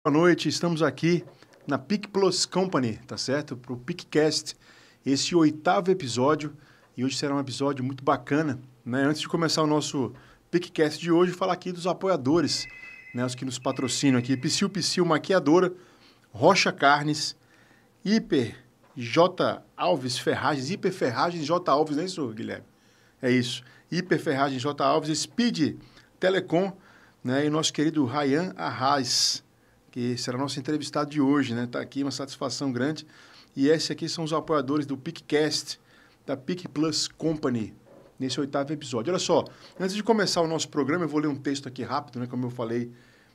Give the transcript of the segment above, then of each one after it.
Boa noite, estamos aqui na PIC Plus Company, tá certo? Para o PICcast, esse 8º episódio, e hoje será um episódio muito bacana, né? Antes de começar o nosso PICcast de hoje, falar aqui dos apoiadores, né? Os que nos patrocinam aqui, Psyu Maquiadora, Rocha Carnes, Hiper J. Alves Ferragens, Hiper Ferragens J. Alves, não é isso, Guilherme? É isso, Hiper Ferragens J. Alves, Speed Telecom, né? E nosso querido Rayan Arraes, que será nosso entrevistado de hoje, né? Está aqui, uma satisfação grande. E esses aqui são os apoiadores do PICcast, da PIC Plus Company, nesse 8º episódio. Olha só, antes de começar o nosso programa, eu vou ler um texto aqui rápido, né? Como eu falei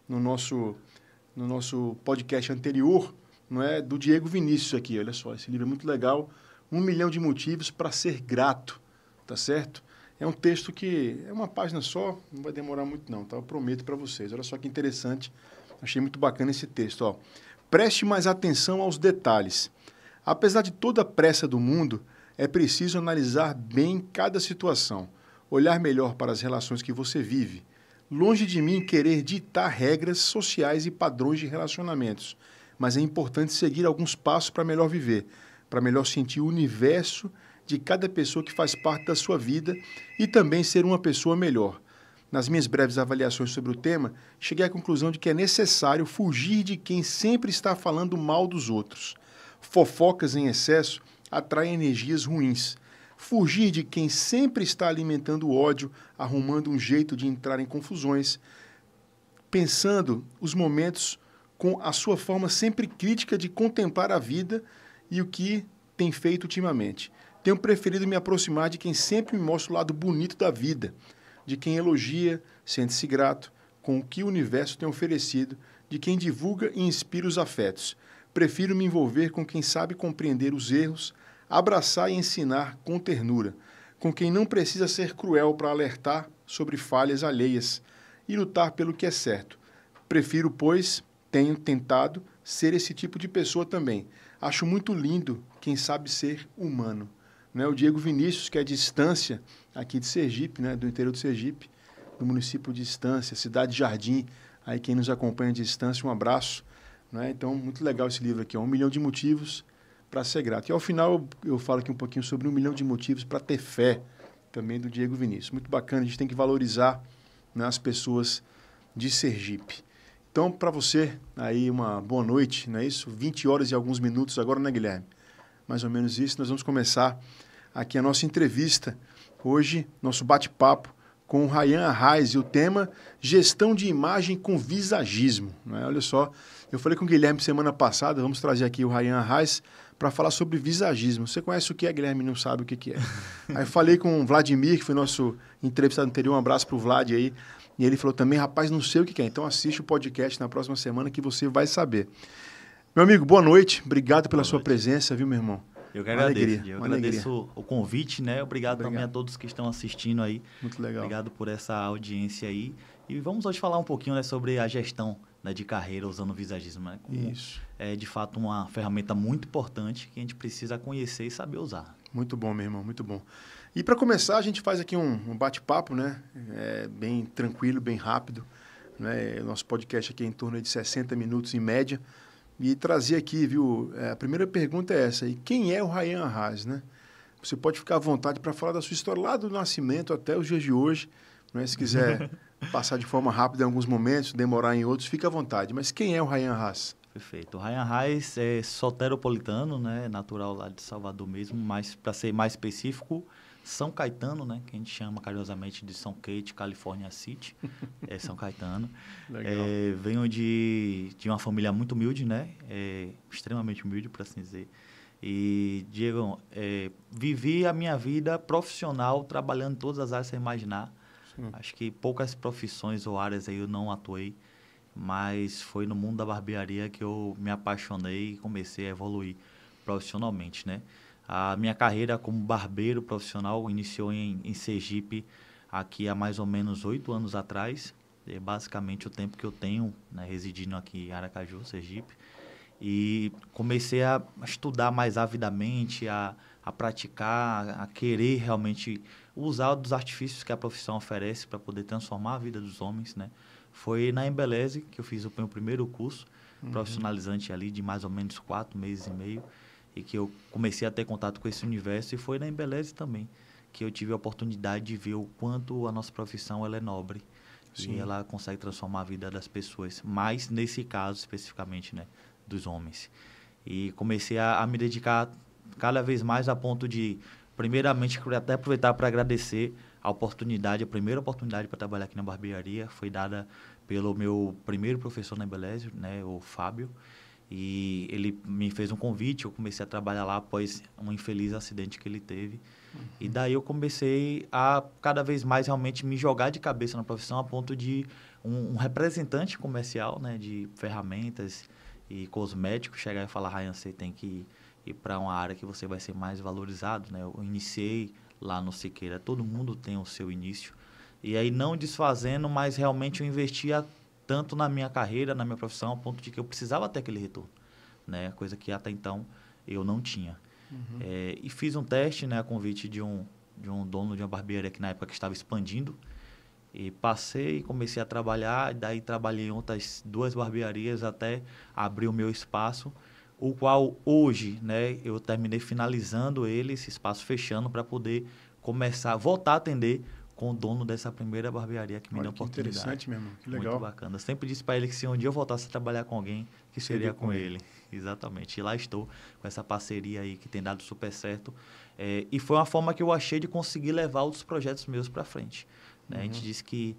no nosso podcast anterior, não é? Do Diego Vinícius aqui, olha só, esse livro é muito legal, 1 milhão de motivos para ser grato, tá certo? É um texto que é uma página só, não vai demorar muito não, tá? Eu prometo para vocês. Olha só que interessante. Achei muito bacana esse texto, ó. Preste mais atenção aos detalhes. Apesar de toda a pressa do mundo, é preciso analisar bem cada situação, olhar melhor para as relações que você vive. Longe de mim querer ditar regras sociais e padrões de relacionamentos, mas é importante seguir alguns passos para melhor viver, para melhor sentir o universo de cada pessoa que faz parte da sua vida e também ser uma pessoa melhor. Nas minhas breves avaliações sobre o tema, cheguei à conclusão de que é necessário fugir de quem sempre está falando mal dos outros. Fofocas em excesso atraem energias ruins. Fugir de quem sempre está alimentando o ódio, arrumando um jeito de entrar em confusões, pensando os momentos com a sua forma sempre crítica de contemplar a vida e o que tem feito ultimamente. Tenho preferido me aproximar de quem sempre me mostra o lado bonito da vida, de quem elogia, sente-se grato com o que o universo tem oferecido, de quem divulga e inspira os afetos. Prefiro me envolver com quem sabe compreender os erros, abraçar e ensinar com ternura, com quem não precisa ser cruel para alertar sobre falhas alheias e lutar pelo que é certo. Prefiro, pois, tenho tentado ser esse tipo de pessoa também. Acho muito lindo quem sabe ser humano. Né? O Diego Vinícius, que é de Estância, aqui de Sergipe, né? Do interior de Sergipe, do município de Estância, Cidade Jardim. Aí quem nos acompanha de Estância, um abraço. Né? Então, muito legal esse livro aqui, ó, 1 milhão de motivos para ser grato. E ao final eu falo aqui um pouquinho sobre 1 milhão de motivos para ter fé, também do Diego Vinícius. Muito bacana, a gente tem que valorizar, né, as pessoas de Sergipe. Então, para você, aí uma boa noite, não é isso? 20 horas e alguns minutos agora, né, Guilherme? Mais ou menos isso. Nós vamos começar aqui a nossa entrevista. Hoje, nosso bate-papo com o Rayan Arraes e o tema Gestão de Imagem com Visagismo. Né? Olha só, eu falei com o Guilherme semana passada, vamos trazer aqui o Rayan Arraes para falar sobre visagismo. Você conhece o que é, Guilherme? Não sabe o que é. Aí falei com o Vladimir, que foi nosso entrevistado anterior, um abraço para o Vlad aí, e ele falou também, rapaz, não sei o que é. Então assiste o podcast na próxima semana que você vai saber. Meu amigo, boa noite. Obrigado pela sua presença, viu, meu irmão? Eu que agradeço. Eu agradeço o convite, né? Obrigado também a todos que estão assistindo aí. Muito legal. Obrigado por essa audiência aí. E vamos hoje falar um pouquinho, né, sobre a gestão, né, de carreira usando o visagismo, né? Como isso. É, de fato, uma ferramenta muito importante que a gente precisa conhecer e saber usar. Muito bom, meu irmão, muito bom. E para começar, a gente faz aqui um bate-papo, né? Bem tranquilo, bem rápido. Né? Nosso podcast aqui é em torno de 60 minutos em média. E trazer aqui, viu? A primeira pergunta é essa. E quem é o Rayan Arraes, né? Você pode ficar à vontade para falar da sua história lá do nascimento até os dias de hoje. Né? Se quiser passar de forma rápida em alguns momentos, demorar em outros, fica à vontade. Mas quem é o Rayan Arraes? Perfeito. O Rayan Arraes é soteropolitano, né? Natural lá de Salvador mesmo, mas para ser mais específico, São Caetano, né? Que a gente chama carinhosamente de São Kate, California City, é São Caetano. Venho de uma família muito humilde, né? Extremamente humilde, por assim dizer. E, Diego, vivi a minha vida profissional trabalhando em todas as áreas sem imaginar. Sim. Acho que poucas profissões ou áreas aí eu não atuei, mas foi no mundo da barbearia que eu me apaixonei e comecei a evoluir profissionalmente, né? A minha carreira como barbeiro profissional iniciou em Sergipe aqui há mais ou menos 8 anos atrás. É basicamente o tempo que eu tenho, né, residindo aqui em Aracaju, Sergipe. E comecei a estudar mais avidamente, a praticar, a querer realmente usar dos artifícios que a profissão oferece para poder transformar a vida dos homens, né? Foi na Embeleze que eu fiz o meu primeiro curso. profissionalizante ali de mais ou menos 4 meses e meio, e que eu comecei a ter contato com esse universo, e foi na Embeleze também que eu tive a oportunidade de ver o quanto a nossa profissão ela é nobre. Sim. E ela consegue transformar a vida das pessoas, mas nesse caso especificamente, né, dos homens. E comecei a me dedicar cada vez mais a ponto de, primeiramente, até aproveitar para agradecer a oportunidade, a primeira oportunidade para trabalhar aqui na barbearia foi dada pelo meu primeiro professor na Embeleze, né, o Fábio, e ele me fez um convite, eu comecei a trabalhar lá após um infeliz acidente que ele teve. E daí eu comecei a cada vez mais realmente me jogar de cabeça na profissão a ponto de um representante comercial, né, de ferramentas e cosméticos chegar e falar: Ryan, você tem que ir para uma área que você vai ser mais valorizado, né? Eu iniciei lá no Siqueira, todo mundo tem o seu início. E aí não desfazendo, mas realmente eu investia tanto na minha carreira, na minha profissão, a ponto de que eu precisava ter aquele retorno, né? Coisa que até então eu não tinha. E fiz um teste, né, a convite de um dono de uma barbearia que na época que estava expandindo. E passei, comecei a trabalhar, e daí trabalhei em outras 2 barbearias até abrir o meu espaço, o qual hoje, né, eu terminei finalizando ele, esse espaço fechando, para poder começar, voltar a atender com o dono dessa primeira barbearia que me deu a oportunidade. Interessante mesmo, que legal. Muito bacana. Eu sempre disse para ele que se um dia eu voltasse a trabalhar com alguém, que seria com ele. Exatamente. E lá estou com essa parceria aí que tem dado super certo. E foi uma forma que eu achei de conseguir levar outros projetos meus para frente. Né? A gente diz que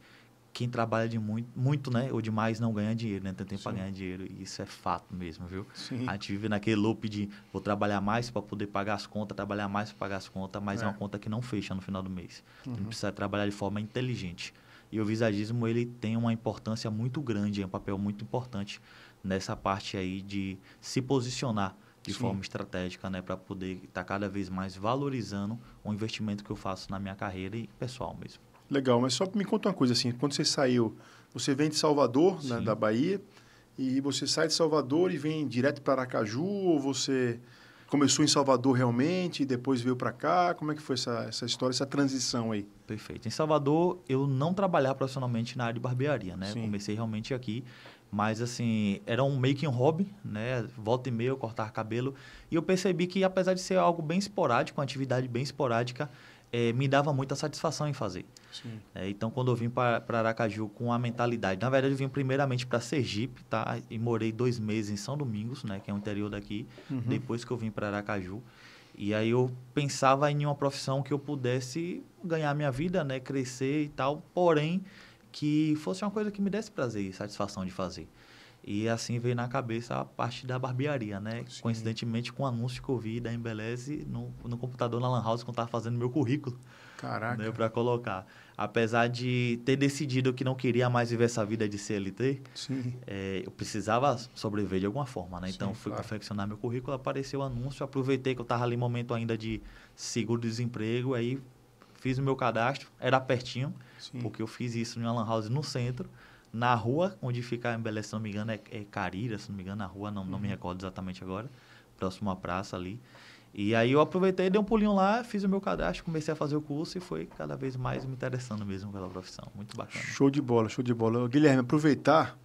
quem trabalha de muito, né, ou demais não ganha dinheiro, né? Tem tempo para ganhar dinheiro, e isso é fato mesmo, viu? Sim. A gente vive naquele loop de vou trabalhar mais para poder pagar as contas, trabalhar mais para pagar as contas, mas é uma conta que não fecha no final do mês. A gente precisa trabalhar de forma inteligente. E o visagismo, ele tem uma importância muito grande, é um papel muito importante nessa parte aí de se posicionar de forma estratégica, né, para poder estar cada vez mais valorizando o investimento que eu faço na minha carreira e pessoal mesmo. Legal, mas só me conta uma coisa assim, quando você saiu, você vem de Salvador, né, da Bahia, e você sai de Salvador e vem direto para Aracaju, ou você começou em Salvador realmente e depois veio para cá? Como é que foi essa história, essa transição aí? Perfeito. Em Salvador, eu não trabalhava profissionalmente na área de barbearia, né? Comecei realmente aqui, mas assim, era meio que um hobby, né? Volta e meia eu cortar cabelo, e eu percebi que apesar de ser algo bem esporádico, uma atividade bem esporádica, me dava muita satisfação em fazer. Então, quando eu vim para Aracaju com a mentalidade... Na verdade, eu vim primeiramente para Sergipe, tá? E morei 2 meses em São Domingos, né? Que é o interior daqui. Depois que eu vim para Aracaju. E aí eu pensava em uma profissão que eu pudesse ganhar minha vida, né? Crescer e tal. Porém, que fosse uma coisa que me desse prazer e satisfação de fazer. E assim veio na cabeça a parte da barbearia, né? Coincidentemente com o anúncio que eu vi da Embeleze no computador na Lan House, quando eu estava fazendo meu currículo. Caraca. Né, para colocar. Apesar de ter decidido que não queria mais viver essa vida de CLT, eu precisava sobreviver de alguma forma, né? Então, fui confeccionar meu currículo, apareceu o anúncio, aproveitei que eu estava ali no momento ainda de seguro-desemprego, aí fiz o meu cadastro, era pertinho, porque eu fiz isso em uma Lan House no centro, na rua onde fica a Embeleze, se não me engano, é Carira, se não me engano, na rua, não me recordo exatamente agora, próximo à praça ali. E aí eu aproveitei, dei um pulinho lá, fiz o meu cadastro, comecei a fazer o curso e foi cada vez mais me interessando mesmo pela profissão. Muito bacana. Show de bola, show de bola. Guilherme, aproveitar,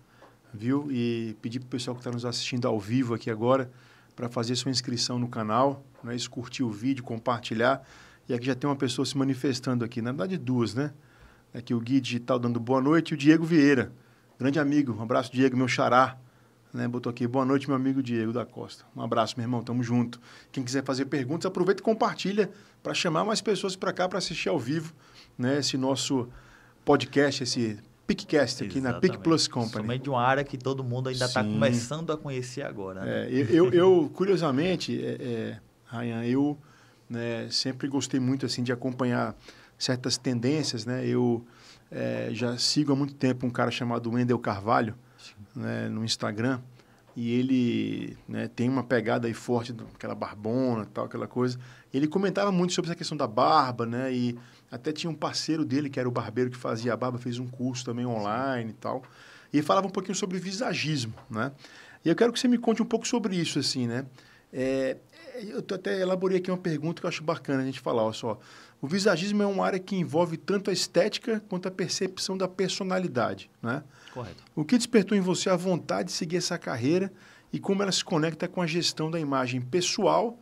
viu, e pedir para o pessoal que está nos assistindo ao vivo aqui agora para fazer sua inscrição no canal, né, curtir o vídeo, compartilhar. E aqui já tem uma pessoa se manifestando aqui, na verdade 2, né? Aqui o Gui Digital dando boa noite e o Diego Vieira, grande amigo. Um abraço, Diego, meu xará. Né, botou aqui, boa noite, meu amigo Diego da Costa. Um abraço, meu irmão, tamo junto. Quem quiser fazer perguntas, aproveita e compartilha para chamar mais pessoas para cá para assistir ao vivo, né, esse nosso podcast, esse PicCast aqui na Pic Plus Company. Somente de uma área que todo mundo ainda está começando a conhecer agora. Né? Eu curiosamente, Ryan, eu sempre gostei muito assim, de acompanhar certas tendências. Né? Eu já sigo há muito tempo um cara chamado Wendel Carvalho, né, no Instagram, e ele, né, tem uma pegada aí forte, aquela barbona, tal, aquela coisa. Ele comentava muito sobre essa questão da barba, né, e até tinha um parceiro dele, que era o barbeiro que fazia a barba, fez um curso também online e tal. E ele falava um pouquinho sobre visagismo, né? E eu quero que você me conte um pouco sobre isso, assim, né? Eu até elaborei aqui uma pergunta que eu acho bacana a gente falar, olha só. O visagismo é uma área que envolve tanto a estética quanto a percepção da personalidade, né? Correto. O que despertou em você a vontade de seguir essa carreira e como ela se conecta com a gestão da imagem pessoal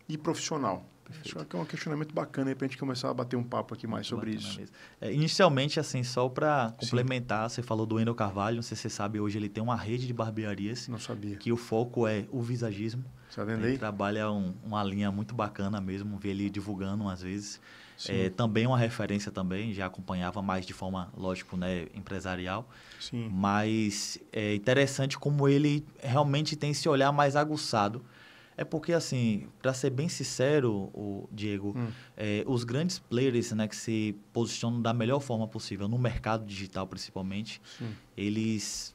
e profissional? Perfeito. Acho que é um questionamento bacana para a gente começar a bater um papo aqui mais sobre isso. Inicialmente, assim, só para complementar, você falou do Wendel Carvalho, não sei se você sabe, hoje ele tem uma rede de barbearias. Não sabia. Que o foco é o visagismo. Tá vendo aí? Ele trabalha uma linha muito bacana mesmo, ver ele divulgando às vezes. Também uma referência também, já acompanhava mais de forma, lógico, né, empresarial. Sim. Mas é interessante como ele realmente tem esse olhar mais aguçado. É porque, assim, para ser bem sincero, Diego, os grandes players, né, que se posicionam da melhor forma possível, no mercado digital principalmente, eles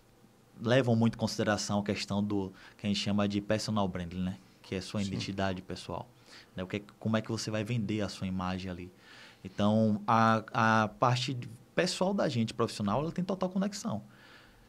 levam muito em consideração a questão do que a gente chama de personal branding, né? Que é a sua identidade pessoal. Né? Como é que você vai vender a sua imagem ali. Então, a parte pessoal da gente, profissional, ela tem total conexão.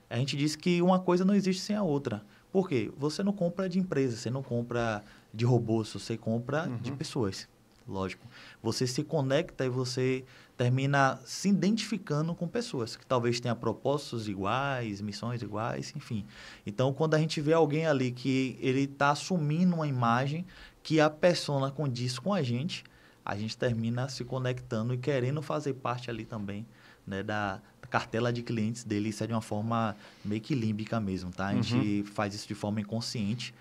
A gente diz que uma coisa não existe sem a outra. Por quê? Você não compra de empresa, você não compra de robôs, você compra de pessoas. Lógico. Você se conecta e você termina se identificando com pessoas que talvez tenham propósitos iguais, missões iguais, enfim. Então, quando a gente vê alguém ali que ele está assumindo uma imagem que a persona condiz com a gente termina se conectando e querendo fazer parte ali também, né, da cartela de clientes dele. Isso é de uma forma meio que límbica mesmo, tá? A gente faz isso de forma inconsciente,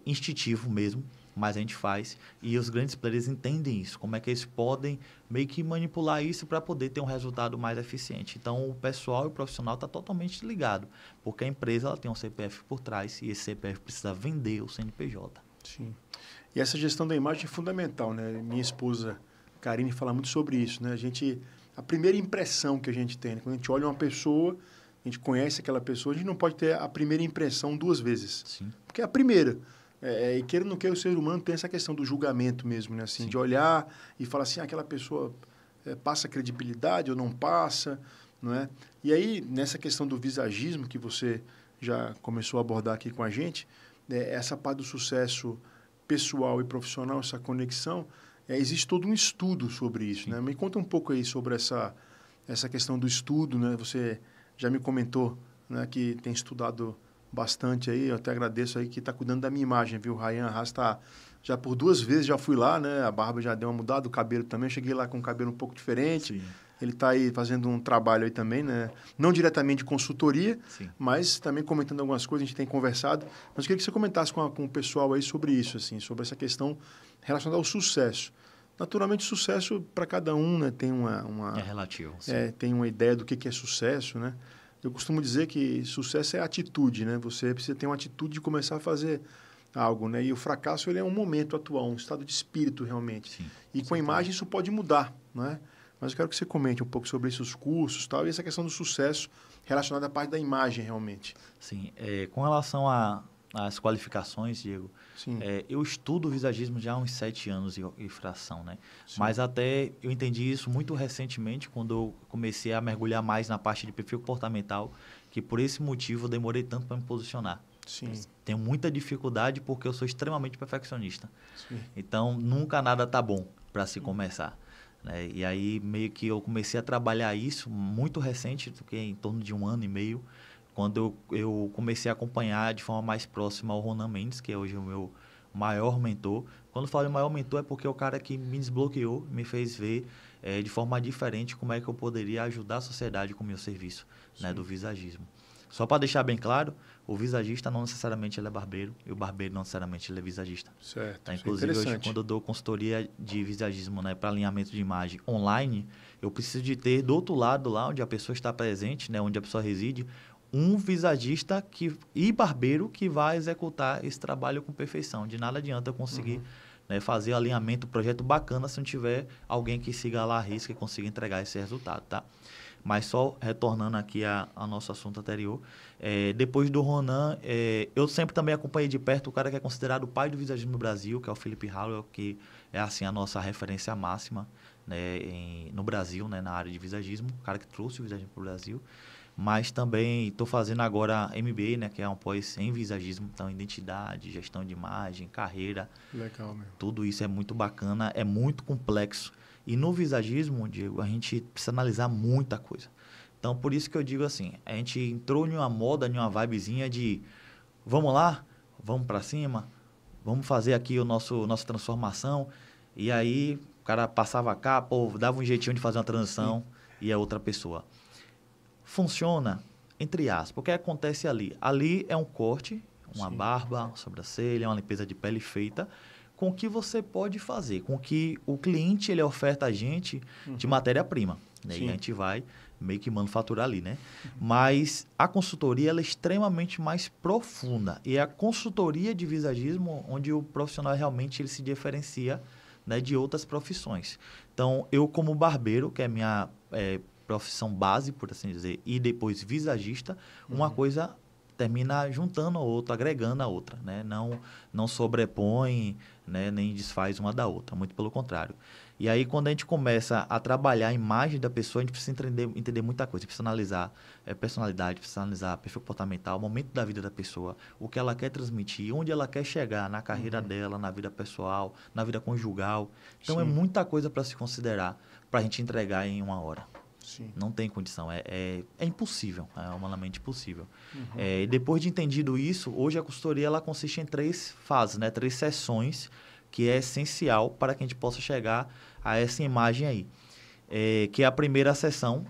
instintivo mesmo, mas a gente faz. E os grandes players entendem isso, como é que eles podem meio que manipular isso para poder ter um resultado mais eficiente. Então, o pessoal e o profissional está totalmente ligado, porque a empresa ela tem um CPF por trás e esse CPF precisa vender o CNPJ. Sim. E essa gestão da imagem é fundamental, né? Minha esposa, Karine, fala muito sobre isso, né? A primeira impressão que a gente tem, né? Quando a gente olha uma pessoa, a gente conhece aquela pessoa, a gente não pode ter a primeira impressão duas vezes. Sim. Porque é a primeira. E queira ou não queira, o ser humano tem essa questão do julgamento mesmo, né? Assim, de olhar e falar assim, aquela pessoa passa credibilidade ou não passa, não é? E aí, nessa questão do visagismo que você já começou a abordar aqui com a gente, essa parte do sucesso pessoal e profissional, essa conexão, existe todo um estudo sobre isso, né? Me conta um pouco aí sobre essa questão do estudo, né? Você já me comentou, né, que tem estudado bastante aí, eu até agradeço aí que está cuidando da minha imagem, viu? O Ryan Haas já por 2 vezes já fui lá, né? A barba já deu uma mudada, o cabelo também, eu cheguei lá com o cabelo um pouco diferente. Sim. Ele está aí fazendo um trabalho aí também, né? Não diretamente de consultoria, mas também comentando algumas coisas, a gente tem conversado. Mas eu queria que você comentasse com o pessoal aí sobre isso, assim, sobre essa questão relacionada ao sucesso. Naturalmente, sucesso para cada um, né? Tem É relativo. Tem uma ideia do que é sucesso, né? Eu costumo dizer que sucesso é atitude, né? Você precisa ter uma atitude de começar a fazer algo, né? E o fracasso ele é um momento atual, um estado de espírito realmente. Sim, e com a imagem isso pode mudar, né? Mas eu quero que você comente um pouco sobre esses cursos, tal, e essa questão do sucesso relacionada à parte da imagem realmente. Sim, com relação às qualificações, Diego, eu estudo visagismo já há uns 7 anos e fração, né? Sim. Mas até eu entendi isso muito recentemente, quando eu comecei a mergulhar mais na parte de perfil comportamental, que por esse motivo eu demorei tanto para me posicionar. Sim. Tenho muita dificuldade porque eu sou extremamente perfeccionista. Sim. Então, nunca nada tá bom para se começar. Né? E aí, meio que eu comecei a trabalhar isso muito recente, porque em torno de 1 ano e meio, quando eu comecei a acompanhar de forma mais próxima o Ronan Mendes, que é hoje o meu maior mentor. Quando eu falo maior mentor é porque é o cara que me desbloqueou, me fez ver de forma diferente como é que eu poderia ajudar a sociedade com o meu serviço, né, do visagismo. Só para deixar bem claro, o visagista não necessariamente ele é barbeiro e o barbeiro não necessariamente ele é visagista. Certo. Tá? Inclusive, hoje, quando eu dou consultoria de visagismo, né, para alinhamento de imagem online, eu preciso de ter do outro lado, lá onde a pessoa está presente, né, onde a pessoa reside, um visagista e barbeiro que vai executar esse trabalho com perfeição. De nada adianta eu conseguir né, fazer alinhamento, projeto bacana, se não tiver alguém que siga lá a risca e consiga entregar esse resultado, tá? Mas só retornando aqui ao nosso assunto anterior, depois do Ronan, eu sempre também acompanhei de perto o cara que é considerado o pai do visagismo no Brasil, que é o Felipe Hallowell, que é assim a nossa referência máxima, né, no Brasil, né, na área de visagismo, o cara que trouxe o visagismo para o Brasil. Mas também estou fazendo agora MBA, né, que é um pós em visagismo, então identidade, gestão de imagem, carreira. Legal, meu. Tudo isso é muito bacana, é muito complexo. E no visagismo, Diego, a gente precisa analisar muita coisa. Então, por isso que eu digo assim, a gente entrou em uma moda, em uma vibezinha de vamos lá, vamos para cima, vamos fazer aqui nossa transformação. E aí o cara passava cá, pô, dava um jeitinho de fazer uma transição e é outra pessoa. Funciona, entre aspas. O que acontece ali? Ali é um corte, uma barba, uma sobrancelha, uma limpeza de pele feita, com o que você pode fazer, com o que o cliente ele oferta a gente de matéria-prima. Né? E a gente vai meio que manufaturar ali, né? Mas a consultoria ela é extremamente mais profunda. E é a consultoria de visagismo onde o profissional realmente ele se diferencia, né, de outras profissões. Então, eu como barbeiro, que é a minha profissão base, por assim dizer, e depois visagista, uma coisa termina juntando a outra, agregando a outra, né? Não sobrepõe, né, nem desfaz uma da outra, muito pelo contrário. E aí, quando a gente começa a trabalhar a imagem da pessoa, a gente precisa entender muita coisa. A gente precisa analisar personalidade, precisa analisar perfil comportamental, o momento da vida da pessoa, o que ela quer transmitir, onde ela quer chegar na carreira dela, na vida pessoal, na vida conjugal. Então, é muita coisa para se considerar para a gente entregar em 1 hora. Sim. Não tem condição, é impossível, é humanamente impossível. E depois de entendido isso, hoje a consultoria ela consiste em 3 fases, né? 3 sessões, que é essencial para que a gente possa chegar a essa imagem aí. Que a primeira sessão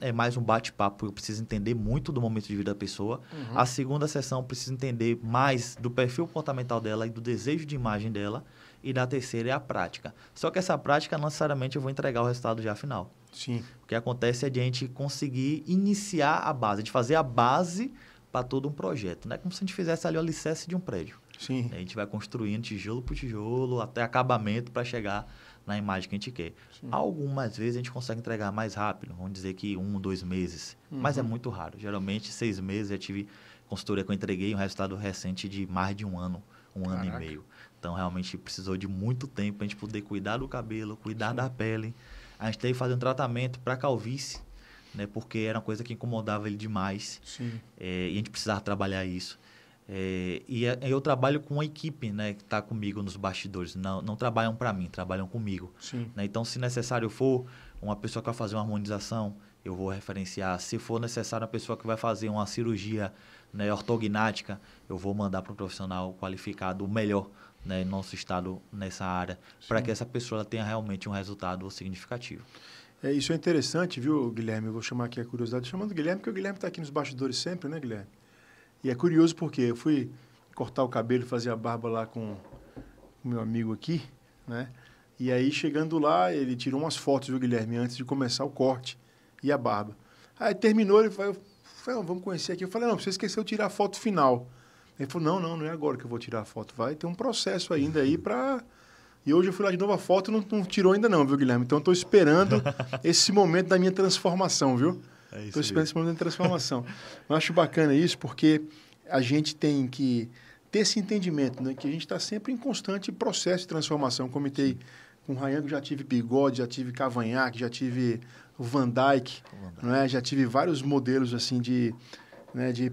é mais um bate-papo, eu preciso entender muito do momento de vida da pessoa. A segunda sessão, eu preciso entender mais do perfil comportamental dela e do desejo de imagem dela. E da terceira é a prática. Só que essa prática, não necessariamente eu vou entregar o resultado já final. Sim. O que acontece é de a gente conseguir iniciar a base, de fazer a base para todo um projeto. Não é como se a gente fizesse ali o alicerce de um prédio. Sim. A gente vai construindo tijolo por tijolo, até acabamento para chegar na imagem que a gente quer. Sim. Algumas vezes a gente consegue entregar mais rápido, vamos dizer que 1, 2 meses, mas é muito raro. Geralmente 6 meses eu tive consultoria que eu entreguei um resultado recente de mais de 1 ano, 1 ano e meio. Então, realmente, precisou de muito tempo para a gente poder cuidar do cabelo, cuidar da pele. A gente teve que fazer um tratamento para calvície, né? Porque era uma coisa que incomodava ele demais. Sim. E a gente precisava trabalhar isso. E eu trabalho com uma equipe, né, que está comigo nos bastidores. Não trabalham para mim, trabalham comigo. Sim. Né? Então, se necessário for, uma pessoa que vai fazer uma harmonização, eu vou referenciar. Se for necessário, uma pessoa que vai fazer uma cirurgia, né, ortognática, eu vou mandar para um profissional qualificado, o melhor, né, no nosso estado nessa área, para que essa pessoa tenha realmente um resultado significativo. Isso é interessante, viu, Guilherme? Eu vou chamar aqui a curiosidade, chamando o Guilherme, porque o Guilherme está aqui nos bastidores sempre, né, Guilherme? E é curioso porque eu fui cortar o cabelo, fazer a barba lá com o meu amigo aqui, né? E aí, chegando lá, ele tirou umas fotos, viu, Guilherme, antes de começar o corte e a barba. Aí terminou, ele falou, vamos conhecer aqui. Eu falei, não, você esqueceu de tirar a foto final. Ele falou, não é agora que eu vou tirar a foto. Vai ter um processo ainda aí para... E hoje eu fui lá de novo, a foto não tirou ainda não, viu, Guilherme? Então, eu estou esperando esse momento da minha transformação, viu? Estou esperando esse momento da transformação. Eu acho bacana isso, porque a gente tem que ter esse entendimento, né? Que a gente está sempre em constante processo de transformação. Comentei com o Ryan, que já tive bigode, já tive cavanhaque, já tive o Van Dyke, né? Já tive vários modelos assim de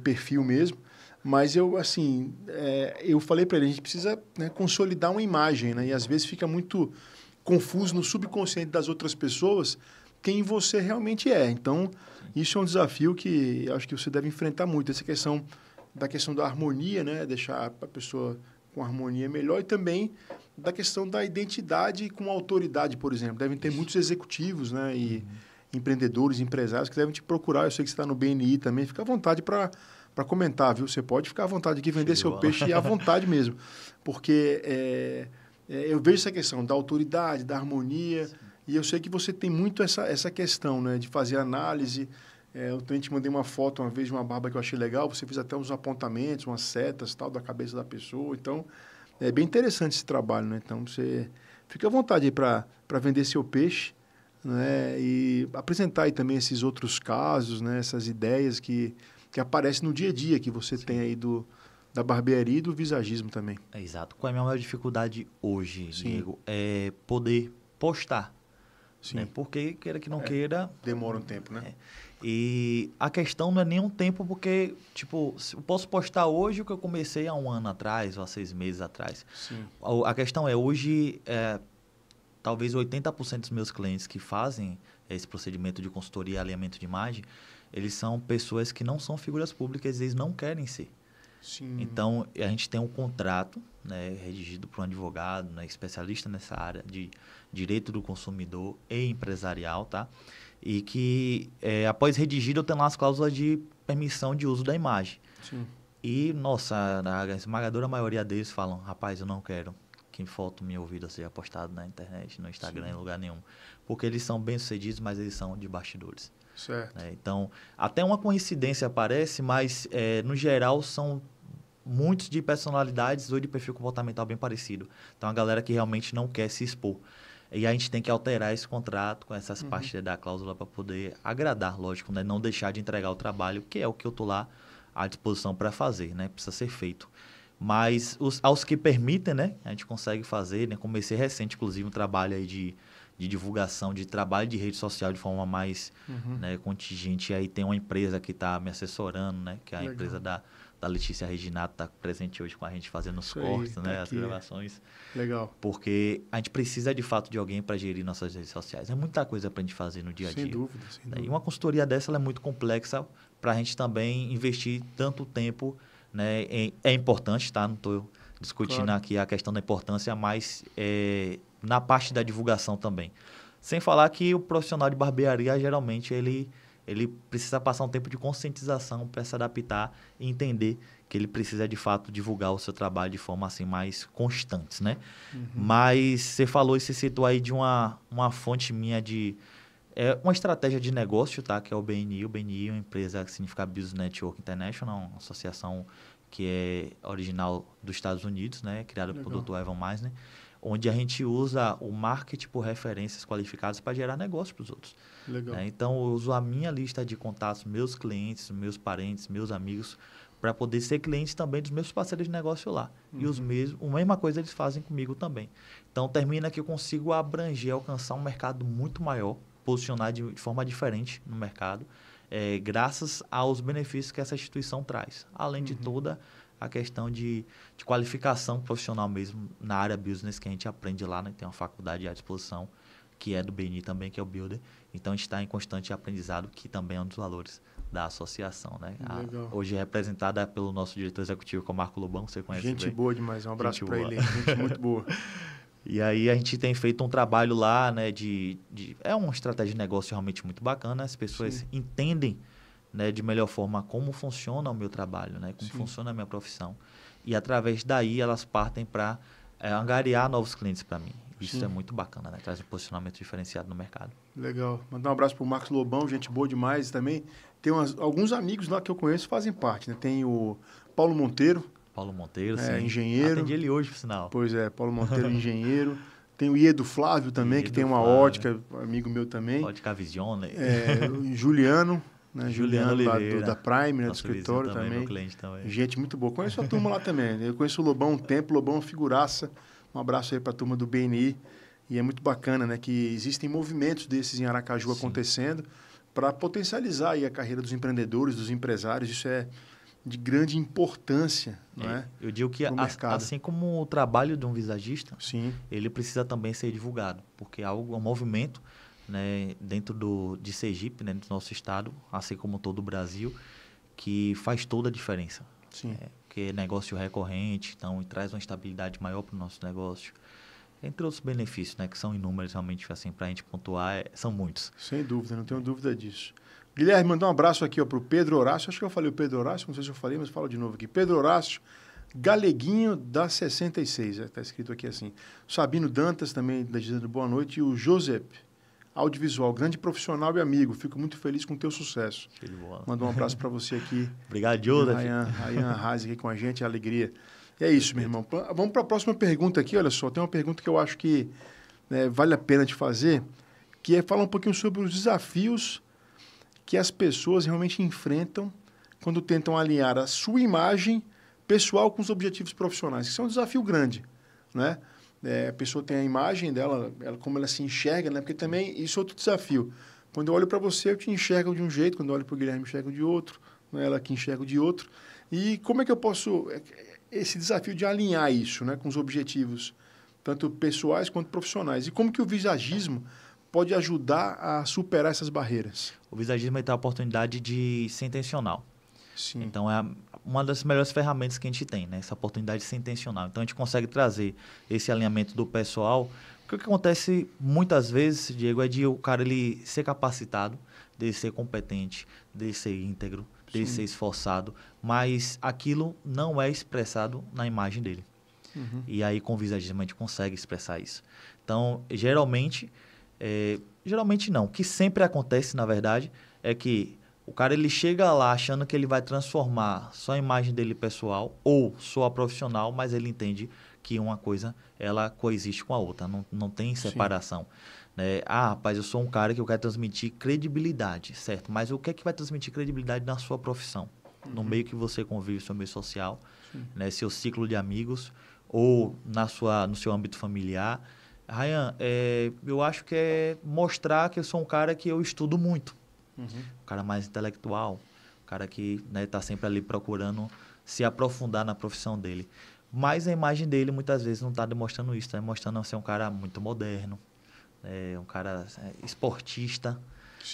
perfil mesmo. Mas eu falei para ele, a gente precisa, né, consolidar uma imagem, né? E às vezes fica muito confuso no subconsciente das outras pessoas quem você realmente é. Então, isso é um desafio que eu acho que você deve enfrentar muito, essa questão da harmonia, né? Deixar a pessoa com harmonia melhor, e também da questão da identidade com autoridade, por exemplo. Devem ter muitos executivos, né? E empreendedores, empresários que devem te procurar. Eu sei que você está no BNI também. Fica à vontade para comentar, viu? Você pode ficar à vontade aqui, vender seu peixe à vontade mesmo. Porque eu vejo essa questão da autoridade, da harmonia, e eu sei que você tem muito essa questão, né? De fazer análise. Eu também te mandei uma foto uma vez de uma barba que eu achei legal, você fez até uns apontamentos, umas setas, tal, da cabeça da pessoa. Então, é bem interessante esse trabalho, né? Então, você fica à vontade aí para vender seu peixe, né? E apresentar aí também esses outros casos, né? Essas ideias que aparecem no dia a dia que você tem aí da barbearia e do visagismo também. Exato. Qual é a minha maior dificuldade hoje, Diego? É poder postar Sim. Né? Porque, queira que não queira... Demora um tempo, né? E a questão não é nem um tempo, porque, tipo, eu posso postar hoje o que eu comecei há 1 ano atrás, ou há 6 meses atrás. Sim. A questão é, hoje, talvez 80% dos meus clientes que fazem esse procedimento de consultoria e alinhamento de imagem, eles são pessoas que não são figuras públicas, eles não querem ser. Sim. Então, a gente tem um contrato, né, redigido por um advogado, né, especialista nessa área de direito do consumidor e empresarial, tá? E que, após redigido, eu tenho lá as cláusulas de permissão de uso da imagem. Sim. E, nossa, a esmagadora maioria deles falam, rapaz, eu não quero que foto minha ou vídeo seja postado na internet, no Instagram, em lugar nenhum. Porque eles são bem-sucedidos, mas eles são de bastidores. Certo. Né? Então, até uma coincidência aparece, mas, no geral, são muitos de personalidades ou de perfil comportamental bem parecido. Então, a galera que realmente não quer se expor. E a gente tem que alterar esse contrato com essas partes da cláusula para poder agradar, lógico, né? Não deixar de entregar o trabalho, que é o que eu estou lá à disposição para fazer, né? Precisa ser feito. Mas aos que permitem, né? A gente consegue fazer, né? Comecei recente, inclusive, um trabalho aí de divulgação, de trabalho de rede social de forma mais né, contingente. Aí tem uma empresa que está me assessorando, né? Que é a Legal. empresa da Letícia Reginato, está presente hoje com a gente fazendo os Isso aí, cortes, tá né? As aqui. gravações. Legal. Porque a gente precisa, de fato, de alguém para gerir nossas redes sociais. É muita coisa para a gente fazer no dia a Sem dia. dúvida, sem dúvida. E uma consultoria dessa ela é muito complexa para a gente também investir tanto tempo, né? É importante, tá? Não estou discutindo aqui a questão da importância, mas na parte da divulgação também. Sem falar que o profissional de barbearia, geralmente, ele precisa passar um tempo de conscientização para se adaptar e entender que ele precisa, de fato, divulgar o seu trabalho de forma assim, mais constante, né? Mas você falou e você citou aí de uma fonte minha de... uma estratégia de negócio, tá? Que é o BNI. O BNI é uma empresa que significa Business Network International, uma associação que é original dos Estados Unidos, né? Criada por Dr. Evan Meisner, onde a gente usa o marketing por referências qualificadas para gerar negócio para os outros. Legal. Né? Então, eu uso a minha lista de contatos, meus clientes, meus parentes, meus amigos, para poder ser cliente também dos meus parceiros de negócio lá. E a mesma coisa eles fazem comigo também. Então, termina que eu consigo abranger, alcançar um mercado muito maior, posicionar de forma diferente no mercado, graças aos benefícios que essa instituição traz. Além de toda a questão de qualificação profissional mesmo na área business que a gente aprende lá, né? Tem uma faculdade à disposição, que é do BNI também, que é o Builder. Então, a gente está em constante aprendizado, que também é um dos valores da associação, né? Hoje é representada pelo nosso diretor executivo, que é o Marco Lobão, você conhece Gente bem. boa demais, um abraço para ele, gente muito boa. E aí a gente tem feito um trabalho lá, né, é uma estratégia de negócio realmente muito bacana, as pessoas entendem, né, de melhor forma como funciona o meu trabalho, né, como funciona a minha profissão. E através daí elas partem para angariar novos clientes para mim. Isso é muito bacana, né? Traz um posicionamento diferenciado no mercado. Legal. Mandar um abraço para o Marcos Lobão, gente boa demais também. Tem alguns amigos lá que eu conheço que fazem parte, né? Tem o Paulo Monteiro. Paulo Monteiro, sim. Engenheiro. Atendi ele hoje, por sinal. Pois é, Paulo Monteiro, engenheiro. Tem o Iedo Flávio também, que tem uma ótica, amigo meu também. Ótica Visione. O Juliano, né? Juliano lá Oliveira, da Prime, né? Do nosso escritório também. também. Meu cliente também. Gente muito boa. Conheço a turma lá também. Eu conheço o Lobão há um tempo, o Lobão é uma figuraça. Um abraço aí para a turma do BNI. E é muito bacana, né? Que existem movimentos desses em Aracaju acontecendo para potencializar aí a carreira dos empreendedores, dos empresários. Isso é de grande importância, não é? Eu digo que assim como o trabalho de um visagista, ele precisa também ser divulgado, porque é um movimento, né, dentro de Sergipe, né, do nosso estado, assim como todo o Brasil, que faz toda a diferença. Sim. Que é negócio recorrente, então traz uma estabilidade maior para o nosso negócio. Entre outros benefícios, né, que são inúmeros, realmente, assim, para a gente pontuar, são muitos. Sem dúvida, não tenho dúvida disso. Guilherme, mandar um abraço aqui para o Pedro Horácio. Acho que eu falei o Pedro Horácio, não sei se eu falei, mas falo de novo aqui. Pedro Horácio, Galeguinho da 66, está escrito aqui assim. Sabino Dantas, também dizendo boa noite. E o Josep, audiovisual, grande profissional e amigo. Fico muito feliz com o teu sucesso. Manda um abraço para você aqui. Obrigado, Josep. Ryan Haas aqui com a gente, alegria. E é isso, meu irmão. Vamos para a próxima pergunta aqui. Olha só, tem uma pergunta que eu acho que vale a pena de fazer, que é falar um pouquinho sobre os desafios que as pessoas realmente enfrentam quando tentam alinhar a sua imagem pessoal com os objetivos profissionais. Isso é um desafio grande, né? a pessoa tem a imagem dela, como ela se enxerga, né? Porque também isso é outro desafio. Quando eu olho para você, eu te enxergo de um jeito, quando eu olho para o Guilherme, eu enxergo de outro, não é ela que enxerga de outro. E como é que eu posso... Esse desafio de alinhar isso, né, com os objetivos, tanto pessoais quanto profissionais. E como que o visagismo pode ajudar a superar essas barreiras? O visagismo tem a oportunidade de ser intencional. Sim. Então, é uma das melhores ferramentas que a gente tem, né? Essa oportunidade de ser intencional. Então, a gente consegue trazer esse alinhamento do pessoal. O que acontece muitas vezes, Diego, é de o cara ele ser capacitado, dele ser competente, dele ser íntegro, dele ser esforçado, mas aquilo não é expressado na imagem dele. Uhum. E aí, com o visagismo, a gente consegue expressar isso. Então, geralmente não. O que sempre acontece, na verdade, é que o cara ele chega lá achando que ele vai transformar só a imagem dele pessoal ou só a profissional, mas ele entende que uma coisa ela coexiste com a outra, não tem separação. Né? Rapaz, eu sou um cara que eu quero transmitir credibilidade, certo? Mas o que é que vai transmitir credibilidade na sua profissão? No meio que você convive, seu meio social, né? Seu ciclo de amigos ou no seu âmbito familiar. Ryan, eu acho que é mostrar que eu sou um cara que eu estudo muito. Um cara mais intelectual, um cara que está sempre ali procurando se aprofundar na profissão dele. Mas a imagem dele muitas vezes não está demonstrando isso, está demonstrando ser um cara muito moderno, um cara esportista.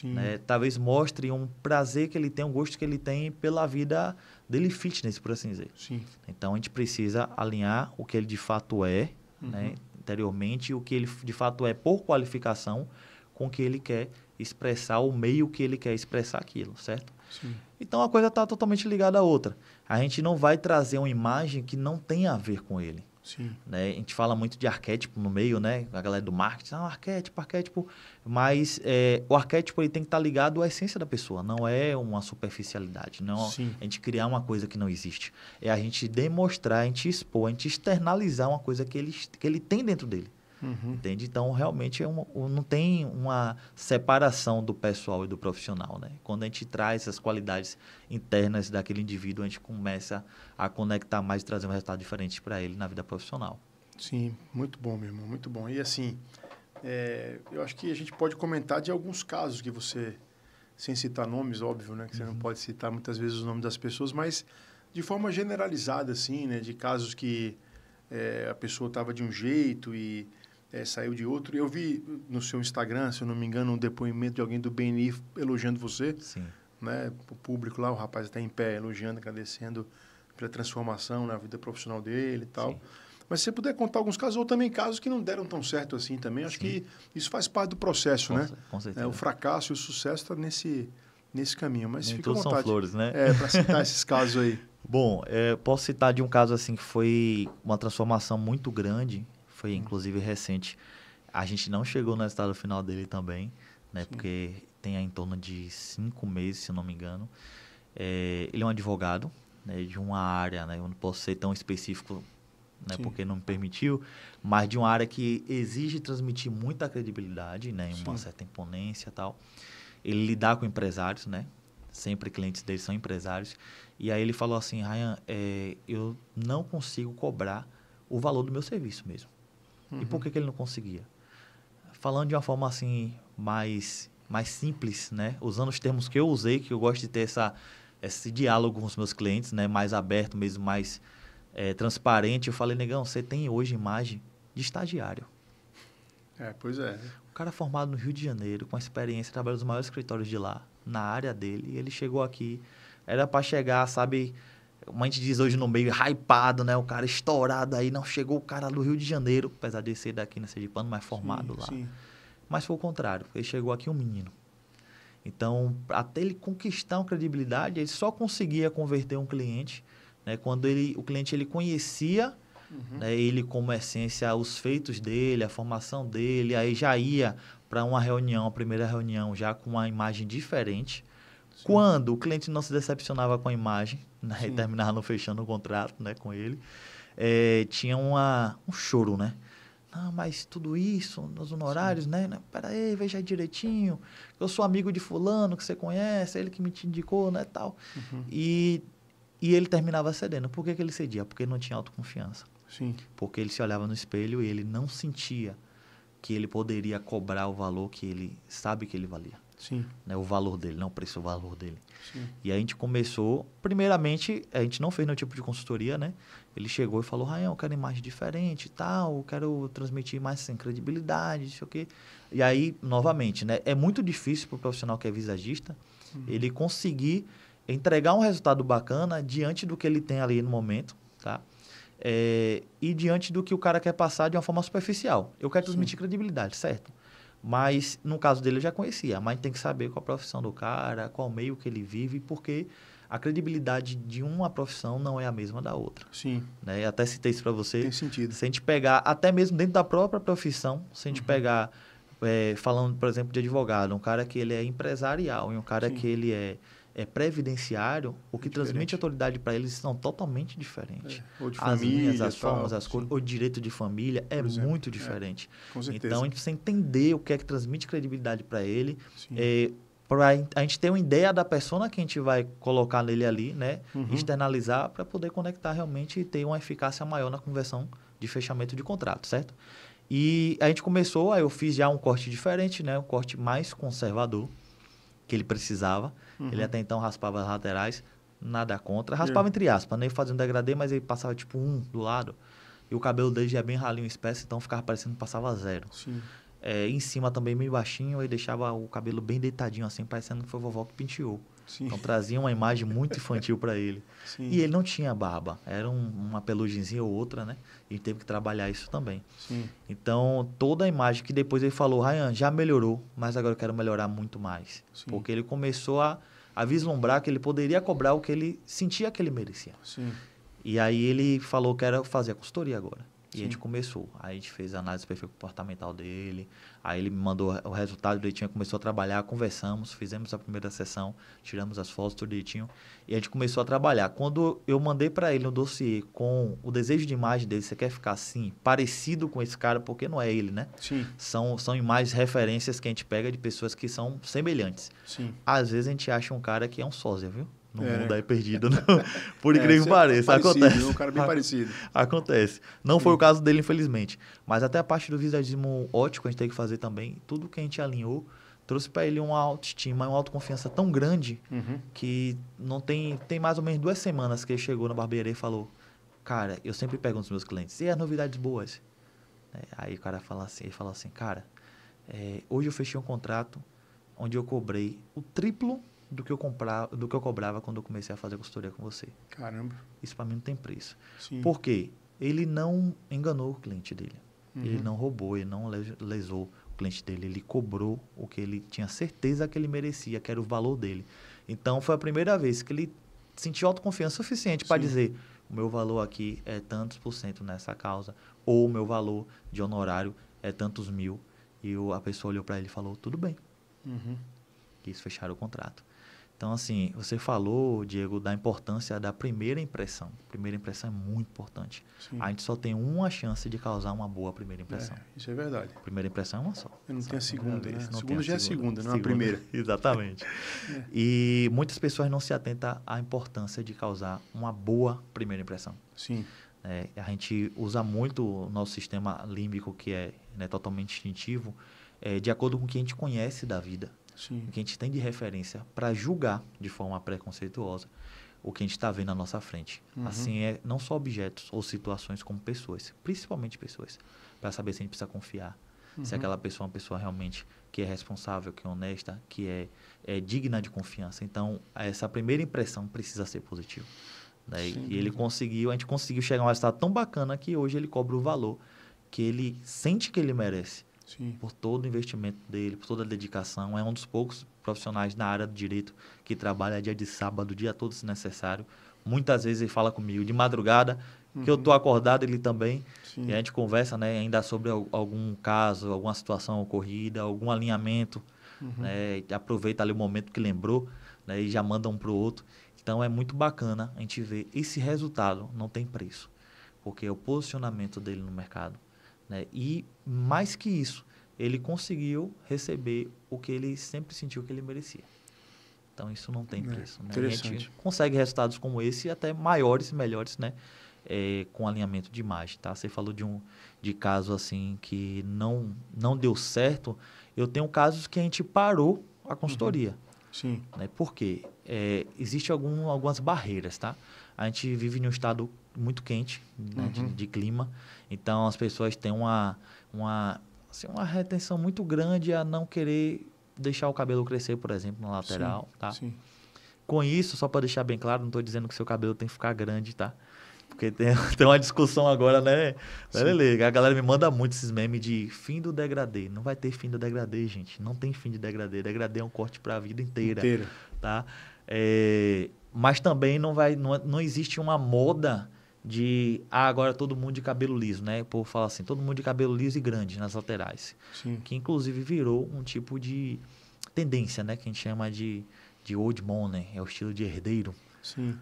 Né? Talvez mostre um prazer que ele tem, um gosto que ele tem pela vida dele fitness, por assim dizer. Sim. Então a gente precisa alinhar o que ele de fato é, né, interiormente, e o que ele de fato é por qualificação com o que ele quer expressar, o meio que ele quer expressar aquilo, certo? Sim. Então a coisa está totalmente ligada à outra. A gente não vai trazer uma imagem que não tem a ver com ele. Sim. Né? A gente fala muito de arquétipo no meio, né? A galera do marketing, arquétipo. Mas o arquétipo ele tem que estar ligado à essência da pessoa, não é uma superficialidade. Não a gente criar uma coisa que não existe. É a gente demonstrar, a gente expor, a gente externalizar uma coisa que ele tem dentro dele. Entende? Então, realmente, não tem uma separação do pessoal e do profissional. Né? Quando a gente traz essas qualidades internas daquele indivíduo, a gente começa a conectar mais e trazer um resultado diferente para ele na vida profissional. Sim, muito bom, meu irmão, muito bom. E assim, eu acho que a gente pode comentar de alguns casos que você, sem citar nomes, óbvio, né? Que você não pode citar muitas vezes os nomes das pessoas, mas de forma generalizada, assim, né? De casos que a pessoa estava de um jeito e saiu de outro. Eu vi no seu Instagram, se eu não me engano, um depoimento de alguém do BNI elogiando você. Sim. Né? O público lá, o rapaz está em pé, elogiando, agradecendo pela transformação na vida profissional dele e tal. Sim. Mas se você puder contar alguns casos, ou também casos que não deram tão certo assim também, acho que isso faz parte do processo, né? Com certeza. O fracasso e o sucesso estão nesse caminho. Mas fica à vontade. São flores, né? Para citar esses casos aí. Bom, posso citar de um caso assim que foi uma transformação muito grande, foi inclusive recente. A gente não chegou no resultado final dele também, né? Porque tem em torno de 5 meses, se eu não me engano. Ele é um advogado, né, de uma área, né? Eu não posso ser tão específico, né, porque não me permitiu, mas de uma área que exige transmitir muita credibilidade, né, uma certa imponência e tal. Ele lidar com empresários, né? Sempre clientes dele são empresários. E aí ele falou assim, Ryan, eu não consigo cobrar o valor do meu serviço mesmo. E por que ele não conseguia? Falando de uma forma assim mais simples, né? Usando os termos que eu usei, que eu gosto de ter esse diálogo com os meus clientes, né? Mais aberto mesmo, mais transparente. Eu falei, negão, você tem hoje imagem de estagiário. Pois é. O cara formado no Rio de Janeiro, com experiência, trabalha nos maiores escritórios de lá, na área dele, e ele chegou aqui, era para chegar, sabe, como a gente diz hoje no meio, hypado, né? O cara estourado aí, não chegou o cara do Rio de Janeiro, apesar de ser daqui na Sergipano, mas formado lá. Sim. Mas foi o contrário, ele chegou aqui um menino. Então, até ele conquistar uma credibilidade, ele só conseguia converter um cliente, né? Quando o cliente ele conhecia, né, ele como essência, os feitos dele, a formação dele, aí já ia para uma reunião, a primeira reunião, já com uma imagem diferente. Sim. Quando o cliente não se decepcionava com a imagem, né, e terminava não fechando o contrato, né, com ele, tinha um choro, né? Não, mas tudo isso, nos honorários, né? Peraí, veja aí direitinho. Eu sou amigo de fulano, que você conhece, ele que me te indicou, né, tal. E ele terminava cedendo. Por que ele cedia? Porque ele não tinha autoconfiança. Sim. Porque ele se olhava no espelho e ele não sentia que ele poderia cobrar o valor que ele sabe que ele valia. Sim. Né? O valor dele, não o preço, o valor dele. Sim. E aí a gente começou, primeiramente, a gente não fez nenhum tipo de consultoria, né? Ele chegou e falou, Rayan, eu quero imagem diferente e tal, eu quero transmitir mais sem credibilidade, não sei o quê. E aí, novamente, né? É muito difícil para o profissional que é visagista, ele conseguir entregar um resultado bacana diante do que ele tem ali no momento, tá? E diante do que o cara quer passar de uma forma superficial. Eu quero transmitir credibilidade, certo? Mas, no caso dele, eu já conhecia. Mas tem que saber qual a profissão do cara, qual meio que ele vive, porque a credibilidade de uma profissão não é a mesma da outra. Sim. Né? Eu até citei isso para você. Tem sentido. Se a gente pegar, até mesmo dentro da própria profissão, se a gente pegar, falando, por exemplo, de advogado, um cara que ele é empresarial e um cara que ele é previdenciário, o que transmite autoridade para eles são totalmente diferentes. Ou de As família, linhas, as formas, as cores, sim. o direito de família é muito diferente. Com certeza. Então, a gente precisa entender o que é que transmite credibilidade para ele, Sim. para a gente ter uma ideia da persona que a gente vai colocar nele ali, né? Externalizar para poder conectar realmente e ter uma eficácia maior na conversão de fechamento de contrato, certo? E a gente começou, aí eu fiz já um corte diferente, né? Um corte mais conservador, que ele precisava. Ele até então raspava as laterais, nada contra. Raspava entre aspas, né? Ele fazia um degradê, mas ele passava tipo um do lado. E o cabelo dele já é bem ralinho, espécie, então ficava parecendo que passava zero. Sim. Em cima também meio baixinho, e deixava o cabelo bem deitadinho assim, parecendo que foi a vovó que penteou. Sim. Então trazia uma imagem muito infantil para ele. Sim. E ele não tinha barba, era uma pelugenzinha ou outra, né? E teve que trabalhar isso também. Sim. Então, toda a imagem que depois ele falou, Rayan, já melhorou, mas agora eu quero melhorar muito mais. Sim. Porque ele começou a vislumbrar que ele poderia cobrar o que ele sentia que ele merecia. Sim. E aí ele falou que era fazer a consultoria agora. E a gente começou. Aí a gente fez a análise do perfil comportamental dele. Aí ele me mandou o resultado direitinho, começou a trabalhar, conversamos, fizemos a primeira sessão, tiramos as fotos tudo direitinho. E a gente começou a trabalhar. Quando eu mandei para ele um dossiê com o desejo de imagem dele, você quer ficar assim, parecido com esse cara, porque não é ele, né? Sim. São imagens, referências que a gente pega de pessoas que são semelhantes. Sim. Às vezes a gente acha um cara que é um sósia, viu? No mundo né? aí perdido, não. Por incrível que pareça, acontece. Um cara bem parecido. Acontece. Não foi o caso dele, infelizmente. Mas até a parte do visagismo óptico a gente tem que fazer também. Tudo que a gente alinhou trouxe para ele uma autoestima, uma autoconfiança tão grande que não tem mais ou menos 2 semanas que ele chegou na barbearia e falou, cara, eu sempre pergunto aos meus clientes, e as novidades boas? Aí o cara fala assim, ele fala assim, cara, hoje eu fechei um contrato onde eu cobrei o triplo do que eu cobrava quando eu comecei a fazer consultoria com você. Caramba. Isso para mim não tem preço. Sim. Por quê? Ele não enganou o cliente dele. Ele não roubou, ele não lesou o cliente dele. Ele cobrou o que ele tinha certeza que ele merecia, que era o valor dele. Então, foi a primeira vez que ele sentiu autoconfiança suficiente para dizer o meu valor aqui é tantos % nessa causa, ou o meu valor de honorário é tantos mil. E a pessoa olhou para ele e falou, tudo bem. Quis fechar o contrato. Então, assim, você falou, Diego, da importância da primeira impressão. A primeira impressão é muito importante. Sim. A gente só tem uma chance de causar uma boa primeira impressão. Isso é verdade. A primeira impressão é uma só. Eu não tenho a segunda, né? A Não segunda já é a segunda, não a primeira. Exatamente. E muitas pessoas não se atentam à importância de causar uma boa primeira impressão. Sim. A gente usa muito o nosso sistema límbico, que é totalmente instintivo, de acordo com o que a gente conhece da vida. Sim. O que a gente tem de referência para julgar de forma preconceituosa o que a gente está vendo na nossa frente. Assim, não só objetos ou situações, como pessoas, principalmente pessoas, para saber se a gente precisa confiar, se aquela pessoa é uma pessoa realmente que é responsável, que é honesta, que é digna de confiança. Então, essa primeira impressão precisa ser positiva. Né? E a gente conseguiu chegar a um resultado tão bacana que hoje ele cobra o valor que ele sente que ele merece. Sim. Por todo o investimento dele, por toda a dedicação. É um dos poucos profissionais na área do direito que trabalha dia de sábado, o dia todo se necessário. Muitas vezes ele fala comigo de madrugada, que eu estou acordado, ele também. Sim. E a gente conversa, né, ainda sobre algum caso, alguma situação ocorrida, algum alinhamento. Né, e aproveita ali o momento que lembrou, né, e já manda um para o outro. Então, é muito bacana a gente ver esse resultado, não tem preço. Porque é o posicionamento dele no mercado. Né? E, mais que isso, ele conseguiu receber o que ele sempre sentiu que ele merecia. Então, isso não tem preço. Né? A gente consegue resultados como esse e até maiores e melhores, né? com alinhamento de imagem, tá? Você falou de caso assim que não deu certo. Eu tenho casos que a gente parou a consultoria. Sim. Né? Por quê? Existem algumas barreiras, tá? A gente vive em um estado muito quente, né? de clima, então as pessoas têm uma retenção muito grande a não querer deixar o cabelo crescer, por exemplo, na lateral, sim, tá? Sim. Com isso, só para deixar bem claro, não estou dizendo que seu cabelo tem que ficar grande, tá? Porque tem uma discussão agora, né, Lele? A galera me manda muito esses memes de fim do degradê. Não vai ter fim do degradê, gente. Não tem fim de degradê. Degradê é um corte para a vida inteira. Tá? Mas também não existe uma moda de agora todo mundo de cabelo liso, né? O povo fala assim, todo mundo de cabelo liso e grande nas laterais. Sim. Que inclusive virou um tipo de tendência, né? Que a gente chama de old money, é o estilo de herdeiro. Sim.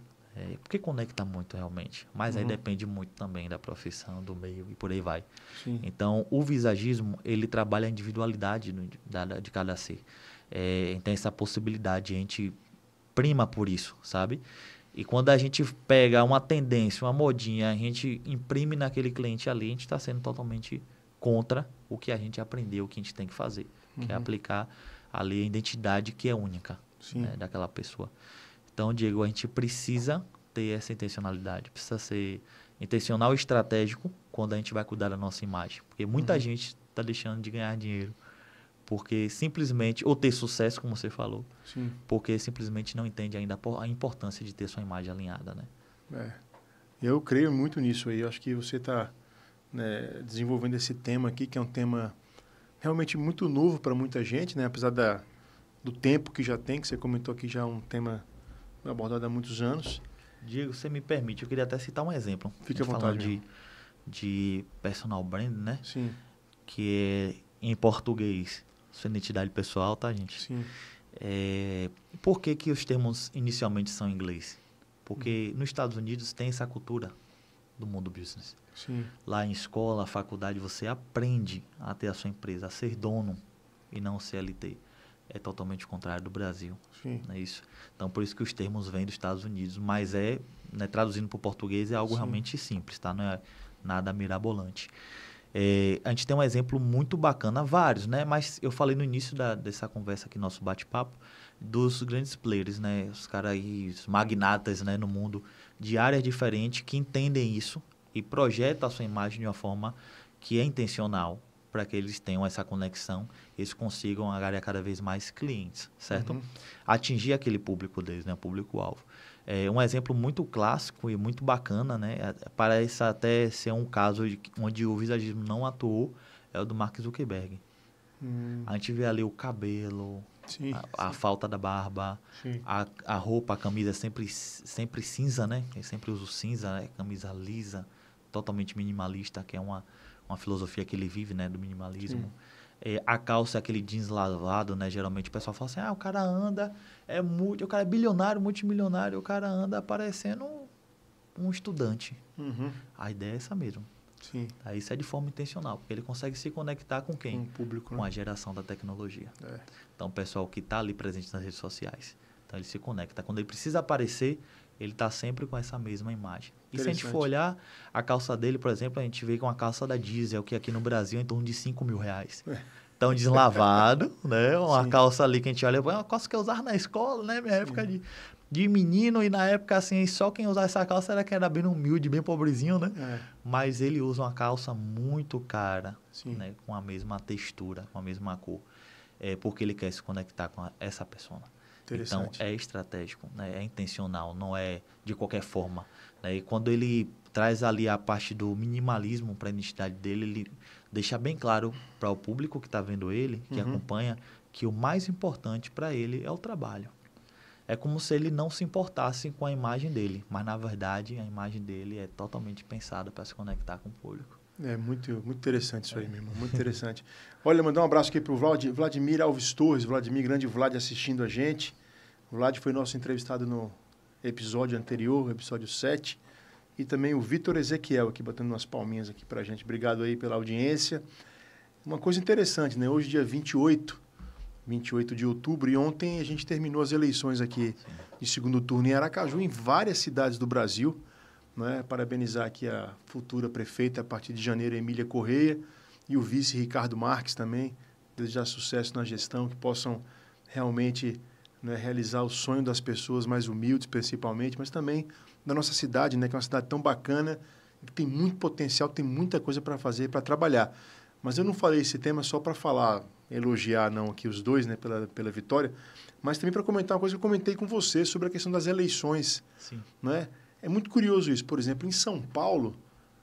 Porque conecta muito realmente. Mas aí depende muito também da profissão, do meio e por aí vai. Sim. Então, o visagismo, ele trabalha a individualidade de cada ser. Então, essa possibilidade, a gente prima por isso, sabe? E quando a gente pega uma tendência, uma modinha, a gente imprime naquele cliente ali, a gente está sendo totalmente contra o que a gente aprendeu, o que a gente tem que fazer. Que é aplicar ali a identidade que é única, né, daquela pessoa. Então, Diego, a gente precisa ter essa intencionalidade. Precisa ser intencional e estratégico quando a gente vai cuidar da nossa imagem. Porque muita gente está deixando de ganhar dinheiro porque simplesmente, ou ter sucesso, como você falou, porque simplesmente não entende ainda a importância de ter sua imagem alinhada, né? Eu creio muito nisso aí. Eu acho que você está, né, desenvolvendo esse tema aqui, que é um tema realmente muito novo para muita gente, né? Apesar do tempo que já tem, que você comentou aqui, já é um tema abordado há muitos anos. Diego, você me permite, eu queria até citar um exemplo. Fique à vontade. Falando de personal brand, né? Sim. Que é em português, sua identidade pessoal, tá, gente? Sim. Por que os termos inicialmente são em inglês? Porque nos Estados Unidos tem essa cultura do mundo business. Sim. Lá em escola, faculdade, você aprende a ter a sua empresa, a ser dono e não CLT. É totalmente o contrário do Brasil. Sim. Não é isso? Então, por isso que os termos vêm dos Estados Unidos. Mas né, traduzindo para o português, é algo realmente simples, tá? Não é nada mirabolante. A gente tem um exemplo muito bacana, vários, né? Mas eu falei no início dessa conversa aqui, nosso bate-papo, dos grandes players, né? Os caras aí, os magnatas, né, no mundo, de áreas diferentes, que entendem isso e projetam a sua imagem de uma forma que é intencional, para que eles tenham essa conexão, eles consigam agregar cada vez mais clientes, certo? Atingir aquele público deles, né? O público-alvo. Um exemplo muito clássico e muito bacana, né? Parece até ser um caso onde o visagismo não atuou, é o do Mark Zuckerberg. A gente vê ali o cabelo, a falta da barba, a roupa, a camisa sempre cinza, né? Ele sempre usa o cinza, né? Camisa lisa, totalmente minimalista, que é uma filosofia que ele vive, né? Do minimalismo. A calça é aquele jeans lavado, né? Geralmente o pessoal fala assim, o cara anda, o cara é bilionário, multimilionário, o cara anda parecendo um estudante. A ideia é essa mesmo. Sim. Isso é de forma intencional, porque ele consegue se conectar com quem? Com o público, com a geração da tecnologia. Então, o pessoal que está ali presente nas redes sociais. Então, ele se conecta. Quando ele precisa aparecer, ele está sempre com essa mesma imagem. E se a gente for olhar a calça dele, por exemplo, a gente vê com a calça da Diesel, que aqui no Brasil é em torno de R$5.000. Então, deslavado, né? Uma calça ali que a gente olha, uma calça que eu usava na escola, né? Minha época de menino, e na época, assim, só quem usava essa calça era quem era bem humilde, bem pobrezinho, né? Mas ele usa uma calça muito cara, né? Com a mesma textura, com a mesma cor. Porque ele quer se conectar com essa pessoa. Então, é estratégico, né? É intencional, não é de qualquer forma. Né? E quando ele traz ali a parte do minimalismo para a identidade dele, ele deixa bem claro para o público que está vendo ele, que acompanha, que o mais importante para ele é o trabalho. É como se ele não se importasse com a imagem dele, mas, na verdade, a imagem dele é totalmente pensada para se conectar com o público. Muito, muito interessante isso aí, meu irmão. Muito interessante. Olha, mandar um abraço aqui para o Vladimir Alves Torres. Vladimir, grande Vlad, assistindo a gente. O Vlad foi nosso entrevistado no episódio anterior, episódio 7. E também o Vitor Ezequiel aqui, botando umas palminhas aqui para a gente. Obrigado aí pela audiência. Uma coisa interessante, né? Hoje, dia 28 de outubro, e ontem a gente terminou as eleições aqui de segundo turno em Aracaju, em várias cidades do Brasil. né? Parabenizar aqui a futura prefeita, a partir de janeiro, Emília Correia, e o vice Ricardo Marques também, desejar sucesso na gestão, que possam realmente, né, realizar o sonho das pessoas mais humildes, principalmente, mas também da nossa cidade, né, que é uma cidade tão bacana, que tem muito potencial, tem muita coisa para fazer, para trabalhar. Mas eu não falei esse tema só para falar, elogiar não aqui os dois, né, pela vitória, mas também para comentar uma coisa que eu comentei com você sobre a questão das eleições. Sim. Né? É muito curioso isso. Por exemplo, em São Paulo,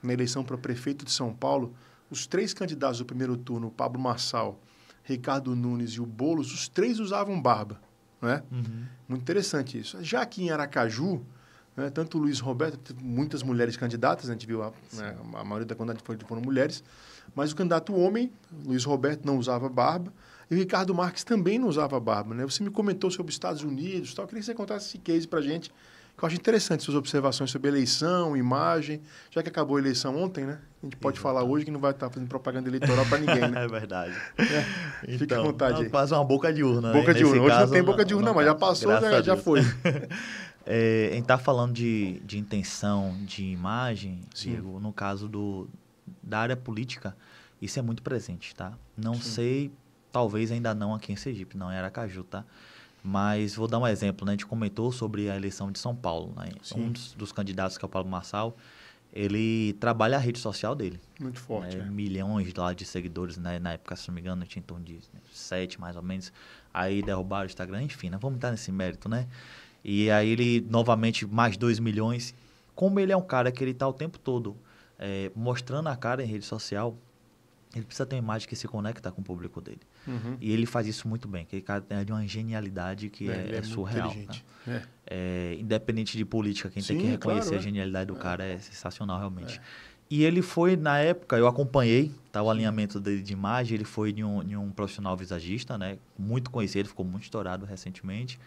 na eleição para prefeito de São Paulo, os 3 candidatos do primeiro turno, o Pablo Marçal, Ricardo Nunes e o Boulos, os 3 usavam barba. Né? Uhum. Muito interessante isso. Já aqui em Aracaju, né, tanto o Luiz Roberto, muitas mulheres candidatas, né, a gente viu, né, a maioria da quantidade foram mulheres, mas o candidato homem, Luiz Roberto, não usava barba, e o Ricardo Marques também não usava barba. Né? Você me comentou sobre os Estados Unidos, tal. Eu queria que você contasse esse case para a gente, que eu acho interessante suas observações sobre eleição, imagem, já que acabou a eleição ontem, né? A gente pode falar hoje que não vai estar fazendo propaganda eleitoral para ninguém, né? É verdade. Então, fica à vontade aí. Quase uma boca de urna. Boca né? de urna. Nesse Hoje caso, não tem boca de urna, mas já passou, já foi. A gente está falando de intenção, de imagem, Diego, no caso da área política, isso é muito presente, tá? Não sei, talvez ainda não aqui em Sergipe, não em Aracaju, tá? Mas vou dar um exemplo, né? A gente comentou sobre a eleição de São Paulo, né? Um dos candidatos, que é o Pablo Marçal, ele trabalha a rede social dele. Muito forte, né? Milhões lá de seguidores, né? Na época, se não me engano, tinha em torno de 7, mais ou menos. Aí derrubaram o Instagram, enfim, não vamos entrar nesse mérito, né? E aí ele, novamente, mais 2 milhões. Como ele é um cara que ele está o tempo todo mostrando a cara em rede social, ele precisa ter uma imagem que se conecta com o público dele. Uhum. E ele faz isso muito bem. Aquele cara é de uma genialidade que é surreal. Tá? Independente de política, quem tem que reconhecer a genialidade do cara é sensacional, realmente. E ele foi, na época, eu acompanhei o alinhamento dele de imagem, ele foi de um profissional visagista, né? Muito conhecido, ficou muito estourado recentemente.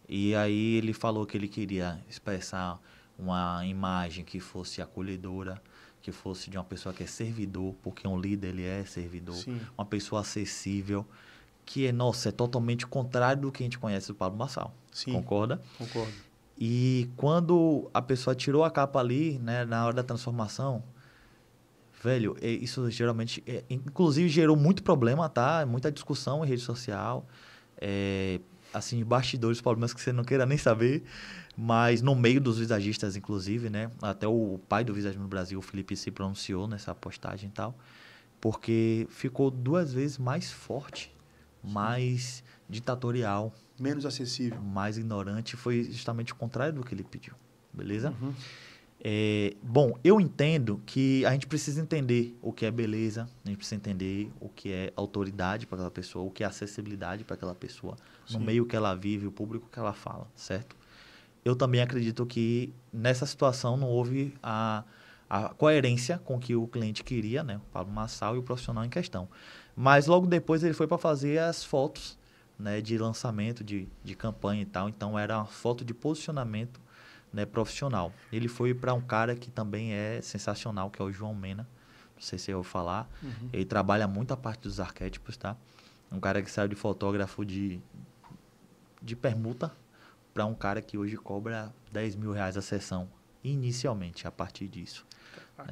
E aí ele falou que ele queria expressar uma imagem que fosse acolhedora, que fosse de uma pessoa que é servidor, porque um líder ele é servidor, uma pessoa acessível, que é totalmente contrário do que a gente conhece do Pablo Marçal. Sim, concorda? Concordo. E quando a pessoa tirou a capa ali, né, na hora da transformação, velho, isso geralmente, inclusive gerou muito problema, tá? Muita discussão em rede social, assim, bastidores, problemas que você não queira nem saber, mas no meio dos visagistas, inclusive, né? Até o pai do visagismo no Brasil, o Felipe, se pronunciou nessa postagem e tal, porque ficou 2 vezes mais forte, mais ditatorial, menos acessível, mais ignorante, foi justamente o contrário do que ele pediu, beleza? Uhum. Bom, eu entendo que a gente precisa entender o que é beleza, a gente precisa entender o que é autoridade para aquela pessoa, o que é acessibilidade para aquela pessoa, no meio que ela vive, o público que ela fala, certo? Eu também acredito que nessa situação não houve a coerência com que o cliente queria, né? O Pablo Marçal e o profissional em questão. Mas logo depois ele foi para fazer as fotos, né, de lançamento, de campanha e tal, então era uma foto de posicionamento, né, profissional. Ele foi para um cara que também é sensacional, que é o João Mena. Não sei se você ouviu falar. Uhum. Ele trabalha muito a parte dos arquétipos, tá? Um cara que saiu de fotógrafo de permuta para um cara que hoje cobra R$10.000 a sessão, inicialmente, a partir disso.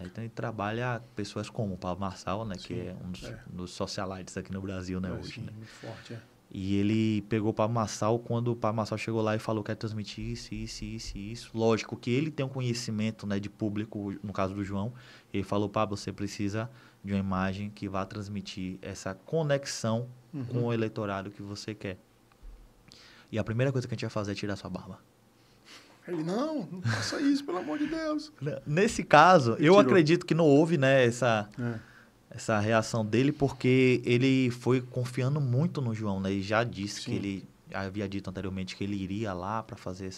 Então ele trabalha pessoas como o Pablo Marçal, né, que é um dos socialites aqui no Brasil, né, hoje. Né? Muito forte, E ele pegou o Pablo Marçal quando o Pablo Marçal chegou lá e falou que quer transmitir isso. Lógico que ele tem um conhecimento, né, de público, no caso do João. Ele falou, Pablo, você precisa de uma imagem que vá transmitir essa conexão com o eleitorado que você quer. E a primeira coisa que a gente vai fazer é tirar sua barba. Ele, não faça isso, pelo amor de Deus. Nesse caso, eu acredito que não houve, né, essa reação dele, porque ele foi confiando muito no João, né? Ele já disse que ele havia dito anteriormente que ele iria lá para fazer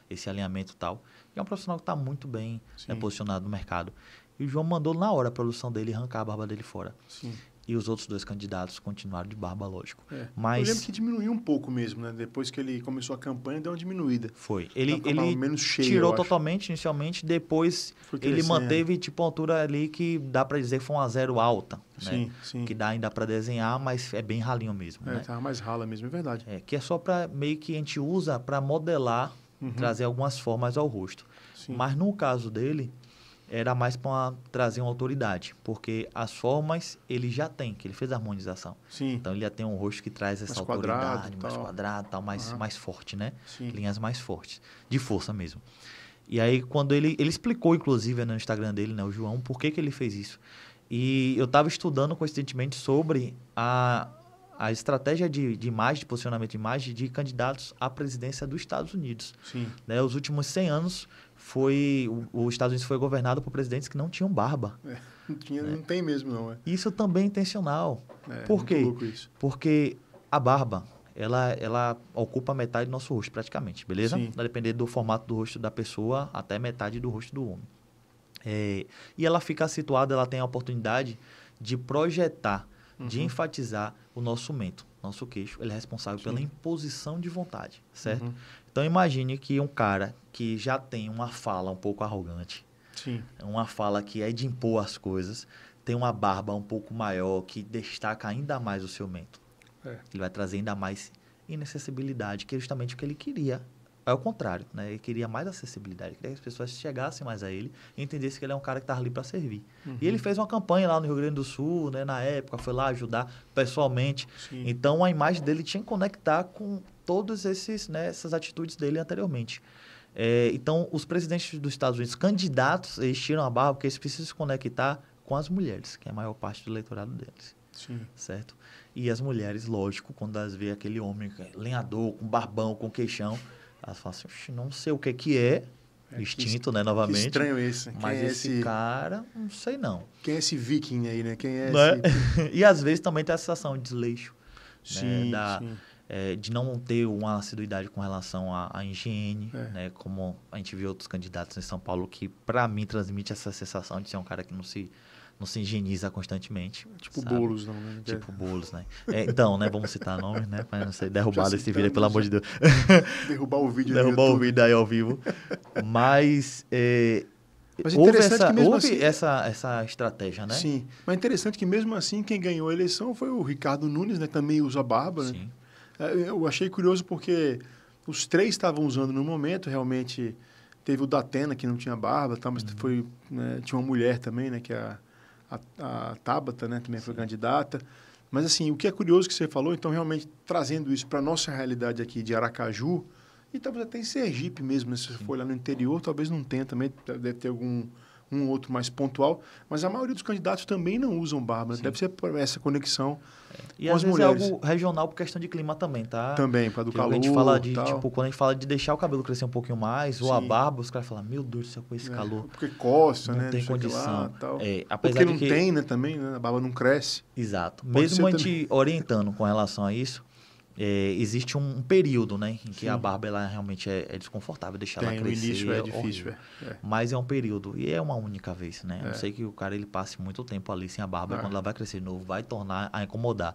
esse alinhamento e tal. E é um profissional que está muito bem posicionado no mercado. E o João mandou na hora a produção dele arrancar a barba dele fora. Sim. E os outros 2 candidatos continuaram de barba, lógico. Mas eu lembro que diminuiu um pouco mesmo, né? Depois que ele começou a campanha, deu uma diminuída. Foi. Ele menos cheio, tirou totalmente inicialmente, depois ele manteve tipo uma altura ali que dá para dizer que foi uma 0 alta. Né? Sim. Que dá ainda para desenhar, mas é bem ralinho mesmo. Né? Tava mais rala mesmo, é verdade. Que é só para meio que a gente usa para modelar, trazer algumas formas ao rosto. Sim. Mas no caso dele, era mais para trazer uma autoridade, porque as formas ele já tem, que ele fez a harmonização. Sim. Então ele já tem um rosto que traz essa Mais autoridade, quadrado, mais tal. quadrado, tal, mais forte, né? Sim. Linhas mais fortes, de força mesmo. E aí, quando ele explicou, inclusive, no Instagram dele, né, o João, por que ele fez isso. E eu estava estudando, coincidentemente, sobre a estratégia de imagem, de posicionamento de imagem de candidatos à presidência dos Estados Unidos. Sim. Né, os últimos 100 anos, os Estados Unidos foi governado por presidentes que não tinham barba. Não tem mesmo, não. Isso também é intencional. Por quê? Muito louco isso. Porque a barba, ela ocupa metade do nosso rosto, praticamente, beleza? Sim. Vai depender do formato do rosto da pessoa até metade do rosto do homem. E ela fica situada, ela tem a oportunidade de projetar, de enfatizar o nosso mento, nosso queixo. Ele é responsável pela imposição de vontade, certo? Então, imagine que um cara que já tem uma fala um pouco arrogante, Sim. uma fala que é de impor as coisas, tem uma barba um pouco maior que destaca ainda mais o seu mento. Ele vai trazer ainda mais inacessibilidade, que é justamente o que ele queria. É o contrário, né? Ele queria mais acessibilidade, ele queria que as pessoas chegassem mais a ele e entendessem que ele é um cara que estava ali para servir. E ele fez uma campanha lá no Rio Grande do Sul, né? Na época, foi lá ajudar pessoalmente. Sim. Então, a imagem dele tinha que conectar com todas essas atitudes dele anteriormente. Então, os presidentes dos Estados Unidos, candidatos, eles tiram a barba porque eles precisam se conectar com as mulheres, que é a maior parte do eleitorado deles. Sim. Certo? E as mulheres, lógico, quando elas veem aquele homem lenhador, com barbão, com queixão, elas falam assim, não sei o que é, extinto, né, novamente. Que estranho esse. Mas esse cara, não sei não. Quem é esse viking aí, né? Quem é esse... E às vezes também tem a sensação de desleixo. Sim, né? sim. De não ter uma assiduidade com relação à higiene, né? Como a gente viu outros candidatos em São Paulo que, para mim, transmite essa sensação de ser um cara que não se higieniza constantemente. Tipo sabe? Boulos, não, né? Tipo Boulos, né? Então, né? Vamos citar nomes, né? Para não ser derrubado esse vídeo, pelo amor de Deus. Derrubar o vídeo Derrubar o vídeo aí ao vivo. Mas houve essa estratégia, né? Sim. Mas é interessante que, mesmo assim, quem ganhou a eleição foi o Ricardo Nunes, né? Também usa barba, né? Sim. Eu achei curioso porque os três estavam usando no momento, realmente teve o Datena, que não tinha barba, tá? Mas foi, né? Tinha uma mulher também, né? Que é a Tabata, né? Também foi candidata. Mas, assim, o que é curioso que você falou, então, realmente, trazendo isso para a nossa realidade aqui de Aracaju, e talvez até em Sergipe mesmo, né? Se você for lá no interior, talvez não tenha também, deve ter um outro mais pontual, mas a maioria dos candidatos também não usam barba, deve ser por essa conexão e com às as vezes mulheres. É algo regional por questão de clima também, tá? Também, para do calor, a gente fala de, tal. tipo, quando a gente fala de deixar o cabelo crescer um pouquinho mais, ou a barba, os caras falam, meu Deus do céu, com esse calor. Porque coça, não né? tem condição. Lá, tal. Apesar porque não tem, né, também, né? A barba não cresce. Exato. Mesmo a gente orientando com relação a isso, existe um período, né, em que a barba ela realmente é desconfortável, deixar ela crescer. O início é difícil, Mas é um período, e é uma única vez, né? Eu sei que o cara ele passe muito tempo ali sem a barba, quando ela vai crescer de novo, vai tornar a incomodar.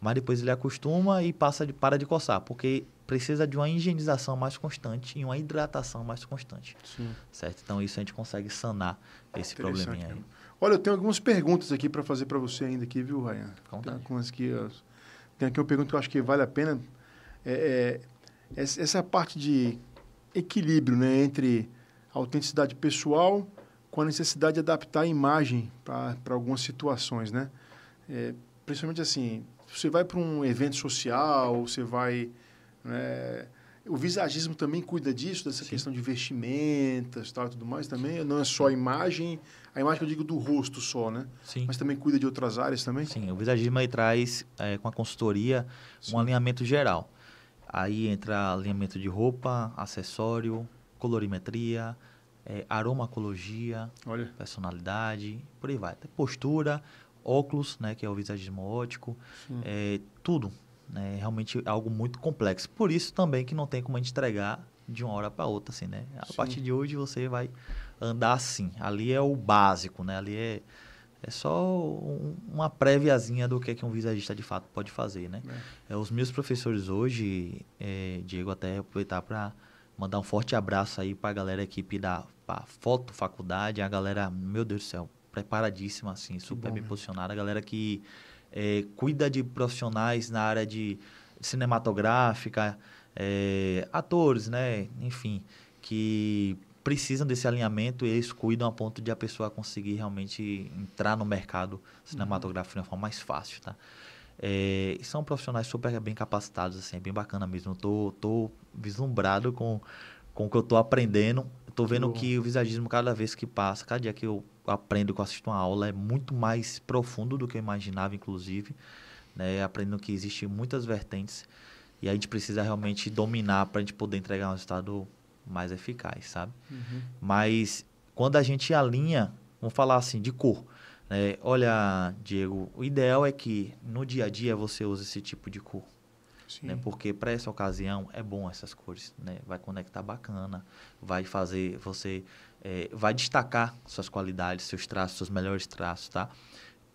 Mas depois ele acostuma e para de coçar, porque precisa de uma higienização mais constante e uma hidratação mais constante. Sim. Certo? Então isso a gente consegue sanar esse probleminha aí. Olha, eu tenho algumas perguntas aqui para fazer para você ainda aqui, viu, Ryan? Tem algumas aqui, tem aqui uma pergunta que eu acho que vale a pena. Essa parte de equilíbrio, né, entre a autenticidade pessoal com a necessidade de adaptar a imagem para algumas situações, né? Principalmente assim, você vai para um evento social, você vai... Né, o visagismo também cuida disso, dessa questão de vestimentas e tudo mais também. Não é só a imagem que eu digo do rosto só, né? Sim. Mas também cuida de outras áreas também? Sim, o visagismo aí traz, com a consultoria, um alinhamento geral. Aí entra alinhamento de roupa, acessório, colorimetria, aromacologia, personalidade, por aí vai. Postura, óculos, né, que é o visagismo óptico, tudo. Né, realmente é algo muito complexo. Por isso também que não tem como a gente entregar de uma hora para outra, assim, né? A partir de hoje você vai andar assim. Ali é o básico, né? Ali é só uma préviazinha do que um visagista de fato pode fazer, né? Os meus professores hoje, Diego, até aproveitar para mandar um forte abraço aí para a galera, equipe da Foto Faculdade, a galera, meu Deus do céu, preparadíssima, assim, super bem posicionada, a galera que cuida de profissionais na área de cinematográfica, atores, né? Enfim, que precisam desse alinhamento e eles cuidam a ponto de a pessoa conseguir realmente entrar no mercado cinematográfico de uma forma mais fácil, tá? E são profissionais super bem capacitados, assim, é bem bacana mesmo. Eu tô vislumbrado com o que eu tô aprendendo. Tô vendo que o visagismo, cada vez que passa, cada dia que eu aprendo, que eu assisto uma aula, é muito mais profundo do que eu imaginava, inclusive. Né? Aprendendo que existem muitas vertentes e a gente precisa realmente dominar para a gente poder entregar um resultado mais eficaz, sabe? Mas quando a gente alinha, vamos falar assim, de cor. Olha, Diego, o ideal é que no dia a dia você use esse tipo de cor. Né? Porque para essa ocasião é bom essas cores. Né? Vai conectar bacana, vai fazer você... vai destacar suas qualidades, seus traços, seus melhores traços, tá?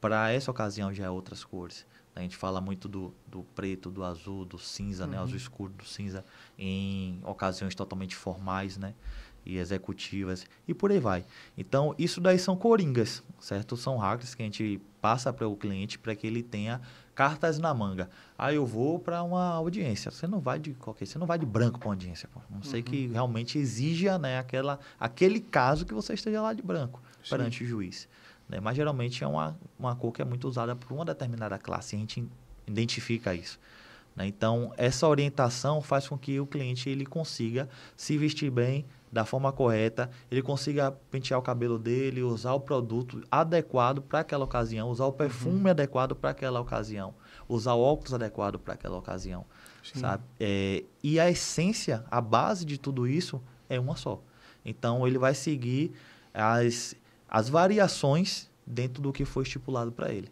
Para essa ocasião já é outras cores. A gente fala muito do preto, do azul, do cinza, né? Azul escuro, do cinza, em ocasiões totalmente formais, né? E executivas, e por aí vai. Então, isso daí são coringas, certo? São hacks que a gente passa para o cliente para que ele tenha cartas na manga. Eu vou para uma audiência. Você não vai de branco para uma audiência. Pô. Não sei que realmente exija, né, aquele caso que você esteja lá de branco perante o juiz. Né? Mas geralmente é uma cor que é muito usada por uma determinada classe. A gente identifica isso. Né? Então, essa orientação faz com que o cliente ele consiga se vestir bem, da forma correta, ele consiga pentear o cabelo dele, usar o produto adequado para aquela ocasião, usar o perfume adequado para aquela ocasião, usar o óculos adequado para aquela ocasião, sabe? E a essência, a base de tudo isso é uma só. Então, ele vai seguir as variações dentro do que foi estipulado para ele,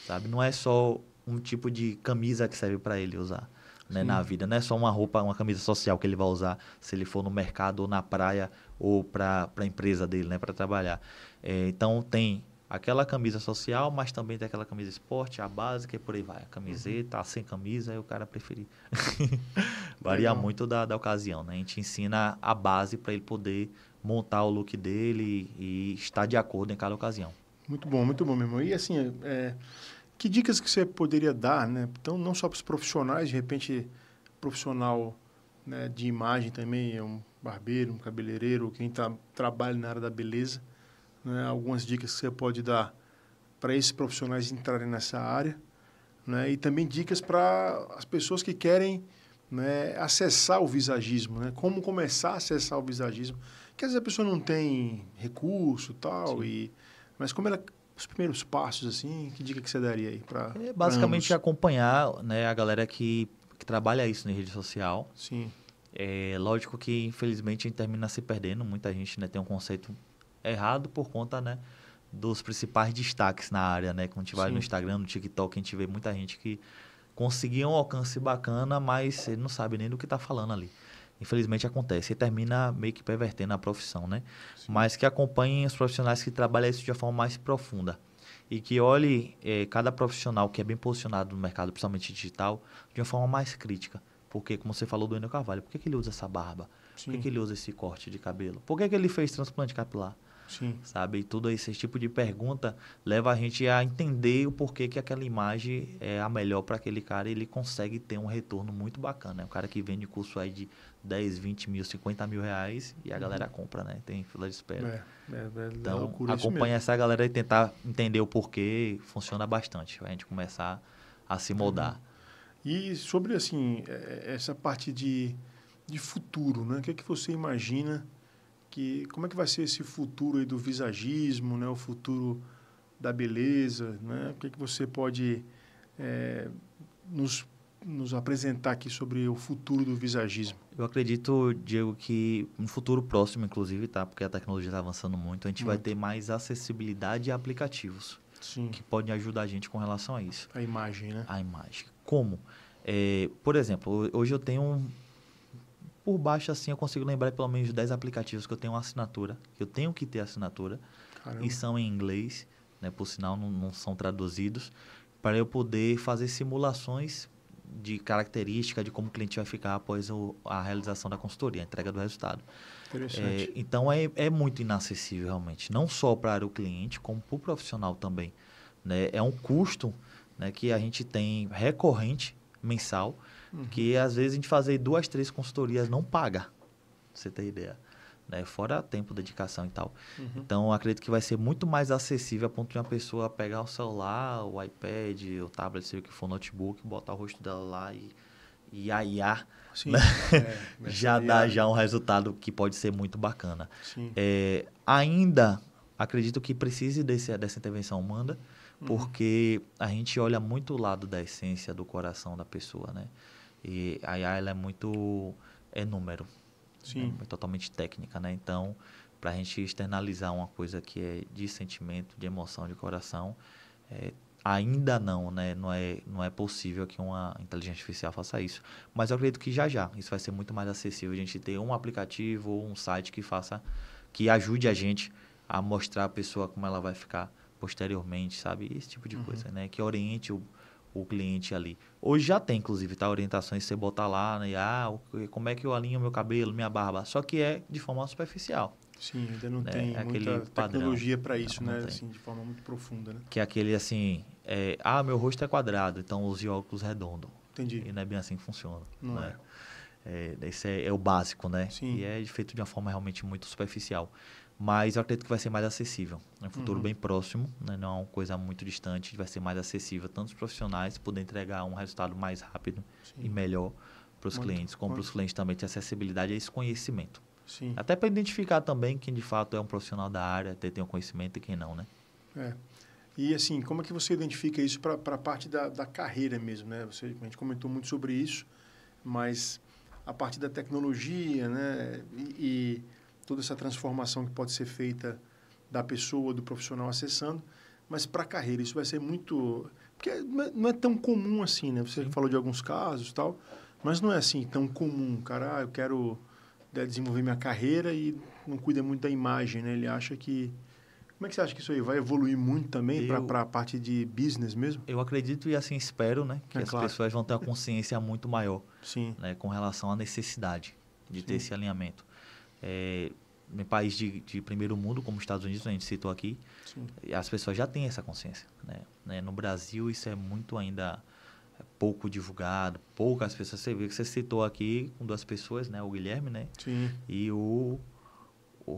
sabe? Não é só um tipo de camisa que serve para ele usar. Né, na vida. Não é só uma roupa, uma camisa social que ele vai usar se ele for no mercado ou na praia ou para a empresa dele, né, para trabalhar. Então, tem aquela camisa social, mas também tem aquela camisa esporte, a básica e por aí vai. A camiseta, sem camisa, aí o cara preferir. Varia muito da ocasião. Né? A gente ensina a base para ele poder montar o look dele e estar de acordo em cada ocasião. Muito bom, meu irmão. E assim, que dicas que você poderia dar, né? Então, não só para os profissionais, de repente, profissional, né, de imagem também, um barbeiro, um cabeleireiro, quem trabalha na área da beleza, né? Algumas dicas que você pode dar para esses profissionais entrarem nessa área, né? E também dicas para as pessoas que querem, né, acessar o visagismo, né? Como começar a acessar o visagismo. Porque às vezes a pessoa não tem recurso e tal, mas como ela... Os primeiros passos, assim, que dica que você daria aí para basicamente acompanhar, né, a galera que trabalha isso na rede social. Sim. Lógico que, infelizmente, a gente termina se perdendo. Muita gente, né, tem um conceito errado por conta, né, dos principais destaques na área. Né? Quando a gente vai no Instagram, no TikTok, a gente vê muita gente que conseguiu um alcance bacana, mas ele não sabe nem do que está falando ali. Infelizmente acontece e termina meio que pervertendo a profissão, né? Mas que acompanhem os profissionais que trabalham isso de uma forma mais profunda e que olhe cada profissional que é bem posicionado no mercado, principalmente digital, de uma forma mais crítica. Porque, como você falou do Wendel Carvalho, por que ele usa essa barba? Por que ele usa esse corte de cabelo? Por que ele fez transplante capilar? Sabe? E tudo esse tipo de pergunta leva a gente a entender o porquê que aquela imagem é a melhor para aquele cara e ele consegue ter um retorno muito bacana. É um cara que vende curso aí de 10, 20 mil, 50 mil reais e a galera compra, né? Tem fila de espera. Então, acompanhar essa galera e tentar entender o porquê funciona bastante. A gente começar a se moldar. E sobre, assim, essa parte de futuro, né? O que é que você imagina como é que vai ser esse futuro aí do visagismo, né? O futuro da beleza, né? O que é que você pode nos apresentar aqui sobre o futuro do visagismo? Eu acredito, Diego, que no futuro próximo, inclusive, tá? Porque a tecnologia está avançando muito, a gente vai ter mais acessibilidade a aplicativos que podem ajudar a gente com relação a isso. A imagem, né? A imagem. Como? Por exemplo, hoje eu tenho por baixo, assim, eu consigo lembrar pelo menos 10 aplicativos que eu tenho uma assinatura, que eu tenho que ter assinatura, e são em inglês, né? Por sinal, não são traduzidos, para eu poder fazer simulações de característica de como o cliente vai ficar após a realização da consultoria, a entrega do resultado. Interessante. Então, é muito inacessível, realmente. Não só para o cliente, como para o profissional também. Né? É um custo, né, que a gente tem recorrente, mensal, que às vezes a gente fazer 2, 3 consultorias não paga, pra você ter ideia. né? Fora tempo, dedicação e tal. Uhum. Então, eu acredito que vai ser muito mais acessível a ponto de uma pessoa pegar o celular, o iPad, o tablet, sei o que for, notebook, botar o rosto dela lá e a IA, Sim. né? Vai Já ser dá IA. já um resultado que pode ser muito bacana. Sim. Ainda acredito que precise dessa intervenção humana, porque a gente olha muito o lado da essência do coração da pessoa, né? E a IA, ela é muito... é número. Sim. É totalmente técnica, né? Então, para a gente externalizar uma coisa que é de sentimento, de emoção, de coração, ainda não, né? Não é possível que uma inteligência artificial faça isso. Mas eu acredito que já isso vai ser muito mais acessível. A gente ter um aplicativo ou um site que ajude a gente a mostrar a pessoa como ela vai ficar posteriormente, sabe? Esse tipo de coisa, né? Que oriente o cliente ali. Hoje já tem, inclusive, tá? Orientações que você botar lá, né? Como é que eu alinho meu cabelo, minha barba? Só que é de forma superficial. Sim, ainda não Né? tem Aquele muita tecnologia para padrão. isso, Não né? tem. Assim, de forma muito profunda, né? Que é aquele assim, meu rosto é quadrado, então use óculos redondo. Entendi. E não é bem assim que funciona. Não né? Esse é o básico, né? Sim. E é feito de uma forma realmente muito superficial. Mas eu acredito que vai ser mais acessível. É um futuro bem próximo, né? Não é uma coisa muito distante. Vai ser mais acessível, tanto os profissionais poder entregar um resultado mais rápido e melhor para os clientes, como para os clientes também ter acessibilidade a esse conhecimento. Sim. Até para identificar também quem de fato é um profissional da área, tem um conhecimento e quem não, né? E assim, como é que você identifica isso para a parte da carreira mesmo, né? A gente comentou muito sobre isso, mas a parte da tecnologia, né? E toda essa transformação que pode ser feita da pessoa, do profissional acessando, mas para a carreira isso vai ser muito... Porque não é tão comum assim, né? Você falou de alguns casos e tal, mas não é assim tão comum. Cara, eu quero desenvolver minha carreira e não cuida muito da imagem, né? Ele acha que... Como é que você acha que isso aí vai evoluir muito também para a parte de business mesmo? Eu acredito e assim espero, né? Que as claro. pessoas vão ter uma consciência muito maior, Sim. né, com relação à necessidade de ter esse alinhamento. Em país de primeiro mundo, como os Estados Unidos, a gente citou aqui, as pessoas já têm essa consciência. Né? No Brasil, isso é muito ainda pouco divulgado, poucas pessoas. Você vê que você citou aqui com duas pessoas, né? O Guilherme, né? Sim. E o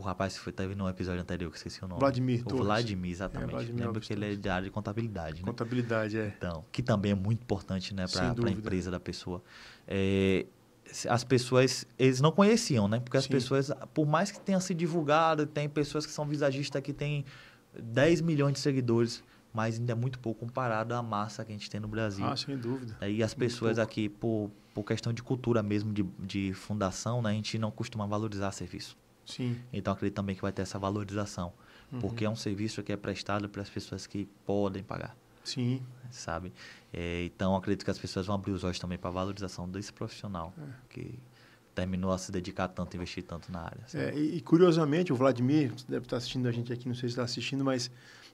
rapaz que teve no episódio anterior, que esqueci o nome. Vladimir O Torres. Vladimir, exatamente. Vladimir Lembro que ele é da área de contabilidade, né? Contabilidade, Então, que também é muito importante, né, para a empresa da pessoa. As pessoas, eles não conheciam, né? Porque as pessoas, por mais que tenha sido divulgado, tem pessoas que são visagistas que têm 10 milhões de seguidores, mas ainda é muito pouco comparado à massa que a gente tem no Brasil. Sem dúvida. E as pessoas aqui, por questão de cultura mesmo, de fundação, né, a gente não costuma valorizar serviço. Sim. Então, acredito também que vai ter essa valorização, porque é um serviço que é prestado para as pessoas que podem pagar. Sim. Sabe? Então, acredito que as pessoas vão abrir os olhos também para a valorização desse profissional que terminou a se dedicar tanto, investir tanto na área. E curiosamente, o Vladimir, você deve estar assistindo a gente aqui, não sei se está assistindo, mas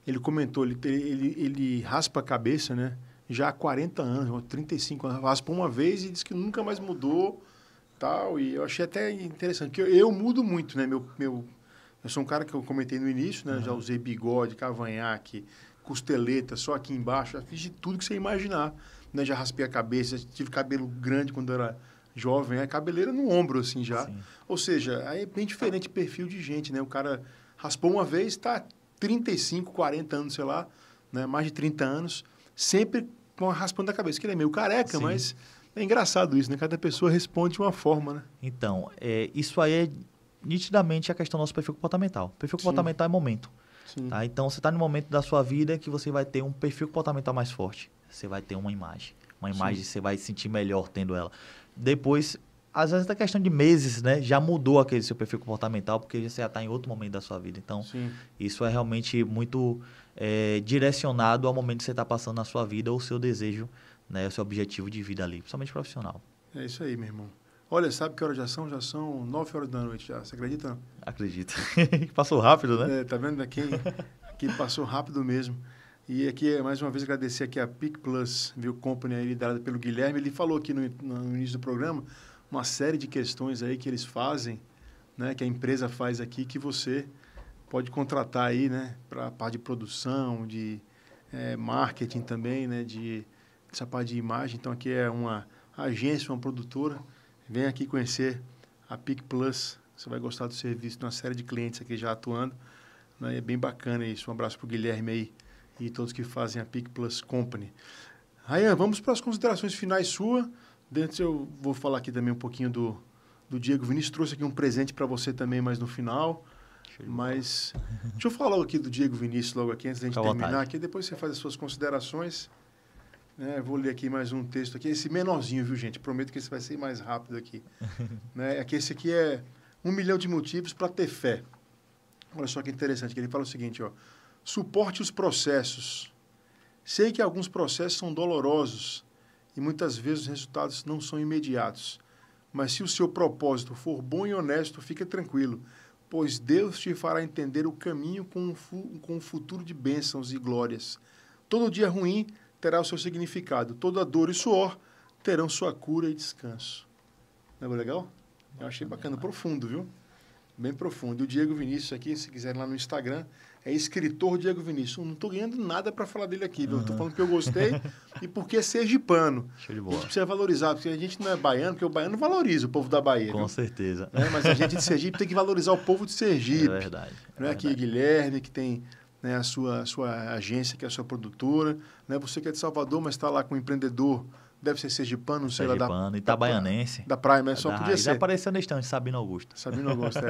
ele comentou, ele raspa a cabeça, né? Já há 40 anos, 35 anos, raspou uma vez e disse que nunca mais mudou, tal, e eu achei até interessante, porque eu mudo muito, né? Eu sou um cara que eu comentei no início, né? Já usei bigode, cavanhaque, costeleta, só aqui embaixo, já fiz de tudo que você imaginar, né? Já raspei a cabeça, já tive cabelo grande quando era jovem, cabeleira no ombro, assim, já. Sim. Ou seja, aí é bem diferente perfil de gente, né? O cara raspou uma vez, está 35, 40 anos, sei lá, né? Mais de 30 anos, sempre raspando a cabeça, que ele é meio careca, mas é engraçado isso, né? Cada pessoa responde de uma forma, né? Então, isso aí é nitidamente a questão do nosso perfil comportamental. Perfil comportamental é momento. Tá? Então, você está no momento da sua vida que você vai ter um perfil comportamental mais forte. Você vai ter uma imagem. Uma imagem que você vai se sentir melhor tendo ela. Depois, às vezes, é questão de meses, né? Já mudou aquele seu perfil comportamental porque você já está em outro momento da sua vida. Então, isso é realmente muito direcionado ao momento que você está passando na sua vida ou o seu desejo, né? O seu objetivo de vida ali, principalmente profissional. É isso aí, meu irmão. Olha, sabe que horas já são? Já são 9 horas da noite já. Você acredita, não? Acredito. Passou rápido, né? Tá vendo? Aqui passou rápido mesmo. E aqui, mais uma vez, agradecer aqui a Pick Plus, viu, Company, aí, liderada pelo Guilherme. Ele falou aqui no início do programa uma série de questões aí que eles fazem, né, que a empresa faz aqui, que você pode contratar aí, né, para a parte de produção, de marketing também, né, essa parte de imagem. Então, aqui é uma agência, uma produtora. Vem aqui conhecer a Pick Plus Você vai gostar do serviço de uma série de clientes aqui já atuando. Né? É bem bacana isso. Um abraço para o Guilherme aí e todos que fazem a PIC Plus Company. Rayan, vamos para as considerações finais suas. Dentro eu vou falar aqui também um pouquinho do Diego Vinícius. Trouxe aqui um presente para você também mais no final. Mas deixa eu falar logo aqui do Diego Vinícius logo aqui, antes da gente terminar aqui. Depois você faz as suas considerações. Vou ler aqui mais um texto aqui. Esse menorzinho, viu, gente? Prometo que esse vai ser mais rápido aqui. Esse aqui é 1 milhão de motivos para ter fé. Olha só que interessante, que ele fala o seguinte, ó. Suporte os processos. Sei que alguns processos são dolorosos e muitas vezes os resultados não são imediatos. Mas se o seu propósito for bom e honesto, fica tranquilo, pois Deus te fará entender o caminho com um futuro de bênçãos e glórias. Todo dia ruim terá o seu significado. Toda dor e suor terão sua cura e descanso. Não é legal? Eu achei bacana, profundo, viu? Bem profundo. E o Diego Vinícius aqui, se quiserem lá no Instagram, é escritor Diego Vinícius. Eu não estou ganhando nada para falar dele aqui, viu? Estou falando que eu gostei e porque é sergipano. Show de boa. A gente precisa valorizar, porque a gente não é baiano, porque o baiano valoriza o povo da Bahia. Com viu? certeza. Mas a gente de Sergipe tem que valorizar o povo de Sergipe. É verdade. Não é aqui Guilherme, que tem a sua agência, que é a sua produtora. Né? Você que é de Salvador, mas está lá com um empreendedor, deve ser sergipano, não sei lá. Sergipano, itabaianense. Da Prime, só podia ser. Já apareceu na estante, Sabino Augusto. Sabino Augusto,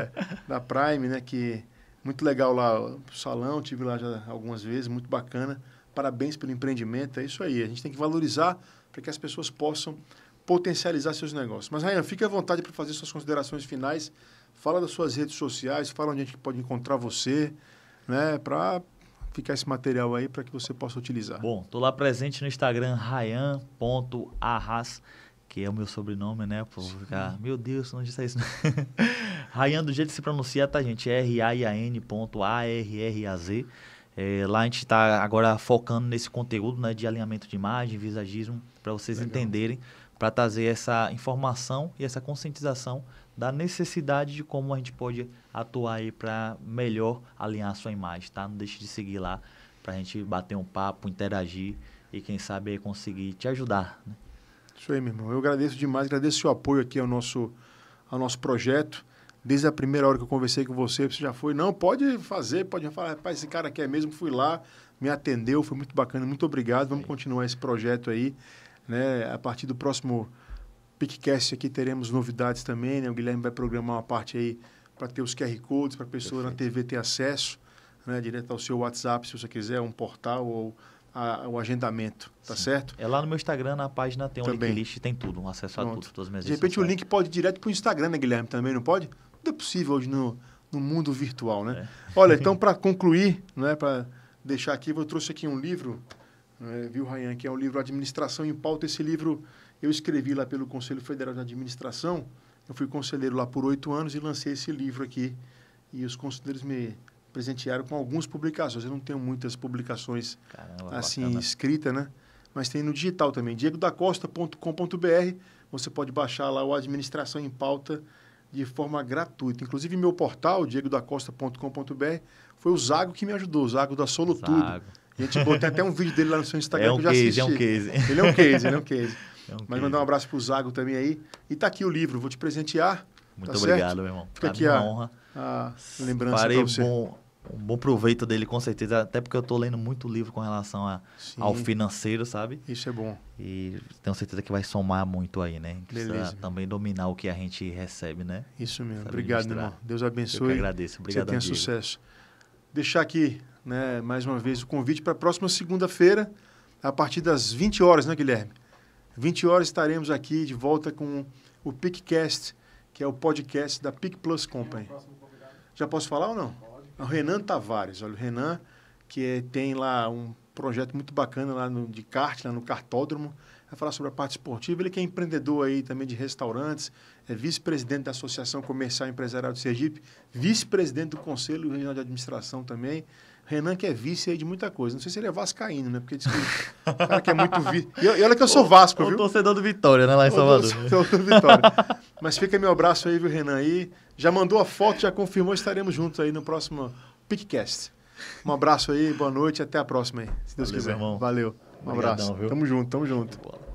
da Prime, né? Que muito legal lá o salão, tive lá já algumas vezes, muito bacana. Parabéns pelo empreendimento, é isso aí. A gente tem que valorizar para que as pessoas possam potencializar seus negócios. Mas, Rayan, fique à vontade para fazer suas considerações finais. Fala das suas redes sociais, fala onde a gente pode encontrar você, né? Para ficar esse material aí para que você possa utilizar. Bom, estou lá presente no Instagram, rayan.arras, que é o meu sobrenome, né? Por ficar, meu Deus, não disse isso. Rayan, do jeito que se pronuncia, tá, gente? RAIAN.ARRAZ. Lá a gente está agora focando nesse conteúdo, né, de alinhamento de imagem, visagismo, para vocês entenderem, para trazer essa informação e essa conscientização da necessidade de como a gente pode atuar aí para melhor alinhar a sua imagem, tá? Não deixe de seguir lá para a gente bater um papo, interagir e quem sabe aí conseguir te ajudar, né? Isso aí, meu irmão. Eu agradeço demais, agradeço o seu apoio aqui ao nosso projeto. Desde a primeira hora que eu conversei com você, você já foi, não, pode fazer, pode falar, rapaz, esse cara quer mesmo, fui lá, me atendeu, foi muito bacana, muito obrigado, vamos continuar esse projeto aí, né? A partir do próximo PicCast aqui teremos novidades também, né? O Guilherme vai programar uma parte aí para ter os QR Codes, para a pessoa na TV ter acesso, né? Direto ao seu WhatsApp, se você quiser, um portal ou o agendamento, tá certo? É lá no meu Instagram, na página tem um link, tem tudo, um acesso a tudo, todas as minhas redes sociais. De repente o link pode ir direto para o Instagram, né, Guilherme, também, não pode? Tudo é possível hoje no mundo virtual, né? Olha, então, para concluir, né, para deixar aqui, eu trouxe aqui um livro, viu, Rayan, que é o livro Administração em Pauta. Esse livro eu escrevi lá pelo Conselho Federal de Administração. Eu fui conselheiro lá por 8 anos e lancei esse livro aqui. E os conselheiros me presentearam com algumas publicações. Eu não tenho muitas publicações assim escritas, né? Mas tem no digital também, diegodacosta.com.br. Você pode baixar lá o Administração em Pauta de forma gratuita. Inclusive, meu portal, diegodacosta.com.br, foi o Zago que me ajudou, o Zago da Solutudo. A gente botou até um vídeo dele lá no seu Instagram que eu já assisti. É um case. Ele é um case. Mas mandar um abraço pro Zago também aí. E tá aqui o livro, vou te presentear. Muito obrigado, meu irmão. Fica aqui a honra. Lembrança para você. Um bom proveito dele, com certeza. Até porque eu estou lendo muito livro com relação ao financeiro, sabe? Isso é bom. E tenho certeza que vai somar muito aí, né? Precisa também dominar o que a gente recebe, né? Isso mesmo. Sabe. Obrigado, meu irmão. Deus abençoe. Eu que agradeço. Obrigado, você tenha sucesso. Deixar aqui, né, mais uma vez, o convite para a próxima segunda-feira, a partir das 20 horas, né, Guilherme? 20 horas estaremos aqui de volta com o PicCast, que é o podcast da PIC Plus Company. Já posso falar ou não? Pode. O Renan Tavares. Olha, o Renan, que tem lá um projeto muito bacana lá de kart, lá no kartódromo. Vai falar sobre a parte esportiva. Ele que é empreendedor aí também de restaurantes, é vice-presidente da Associação Comercial e Empresarial de Sergipe, vice-presidente do Conselho Regional de Administração também. Renan que é vice aí de muita coisa. Não sei se ele é vascaíno, né? Porque diz que o cara que é muito vice. E olha que eu sou Vasco, viu? O torcedor do Vitória, né? Lá em Salvador. Torcedor do Vitória. Mas fica meu abraço aí, viu, Renan? Aí já mandou a foto, já confirmou, estaremos juntos aí no próximo PicCast. Um abraço aí, boa noite, até a próxima aí, se Deus quiser. Meu irmão. Valeu. Um abraço. Viu? Tamo junto.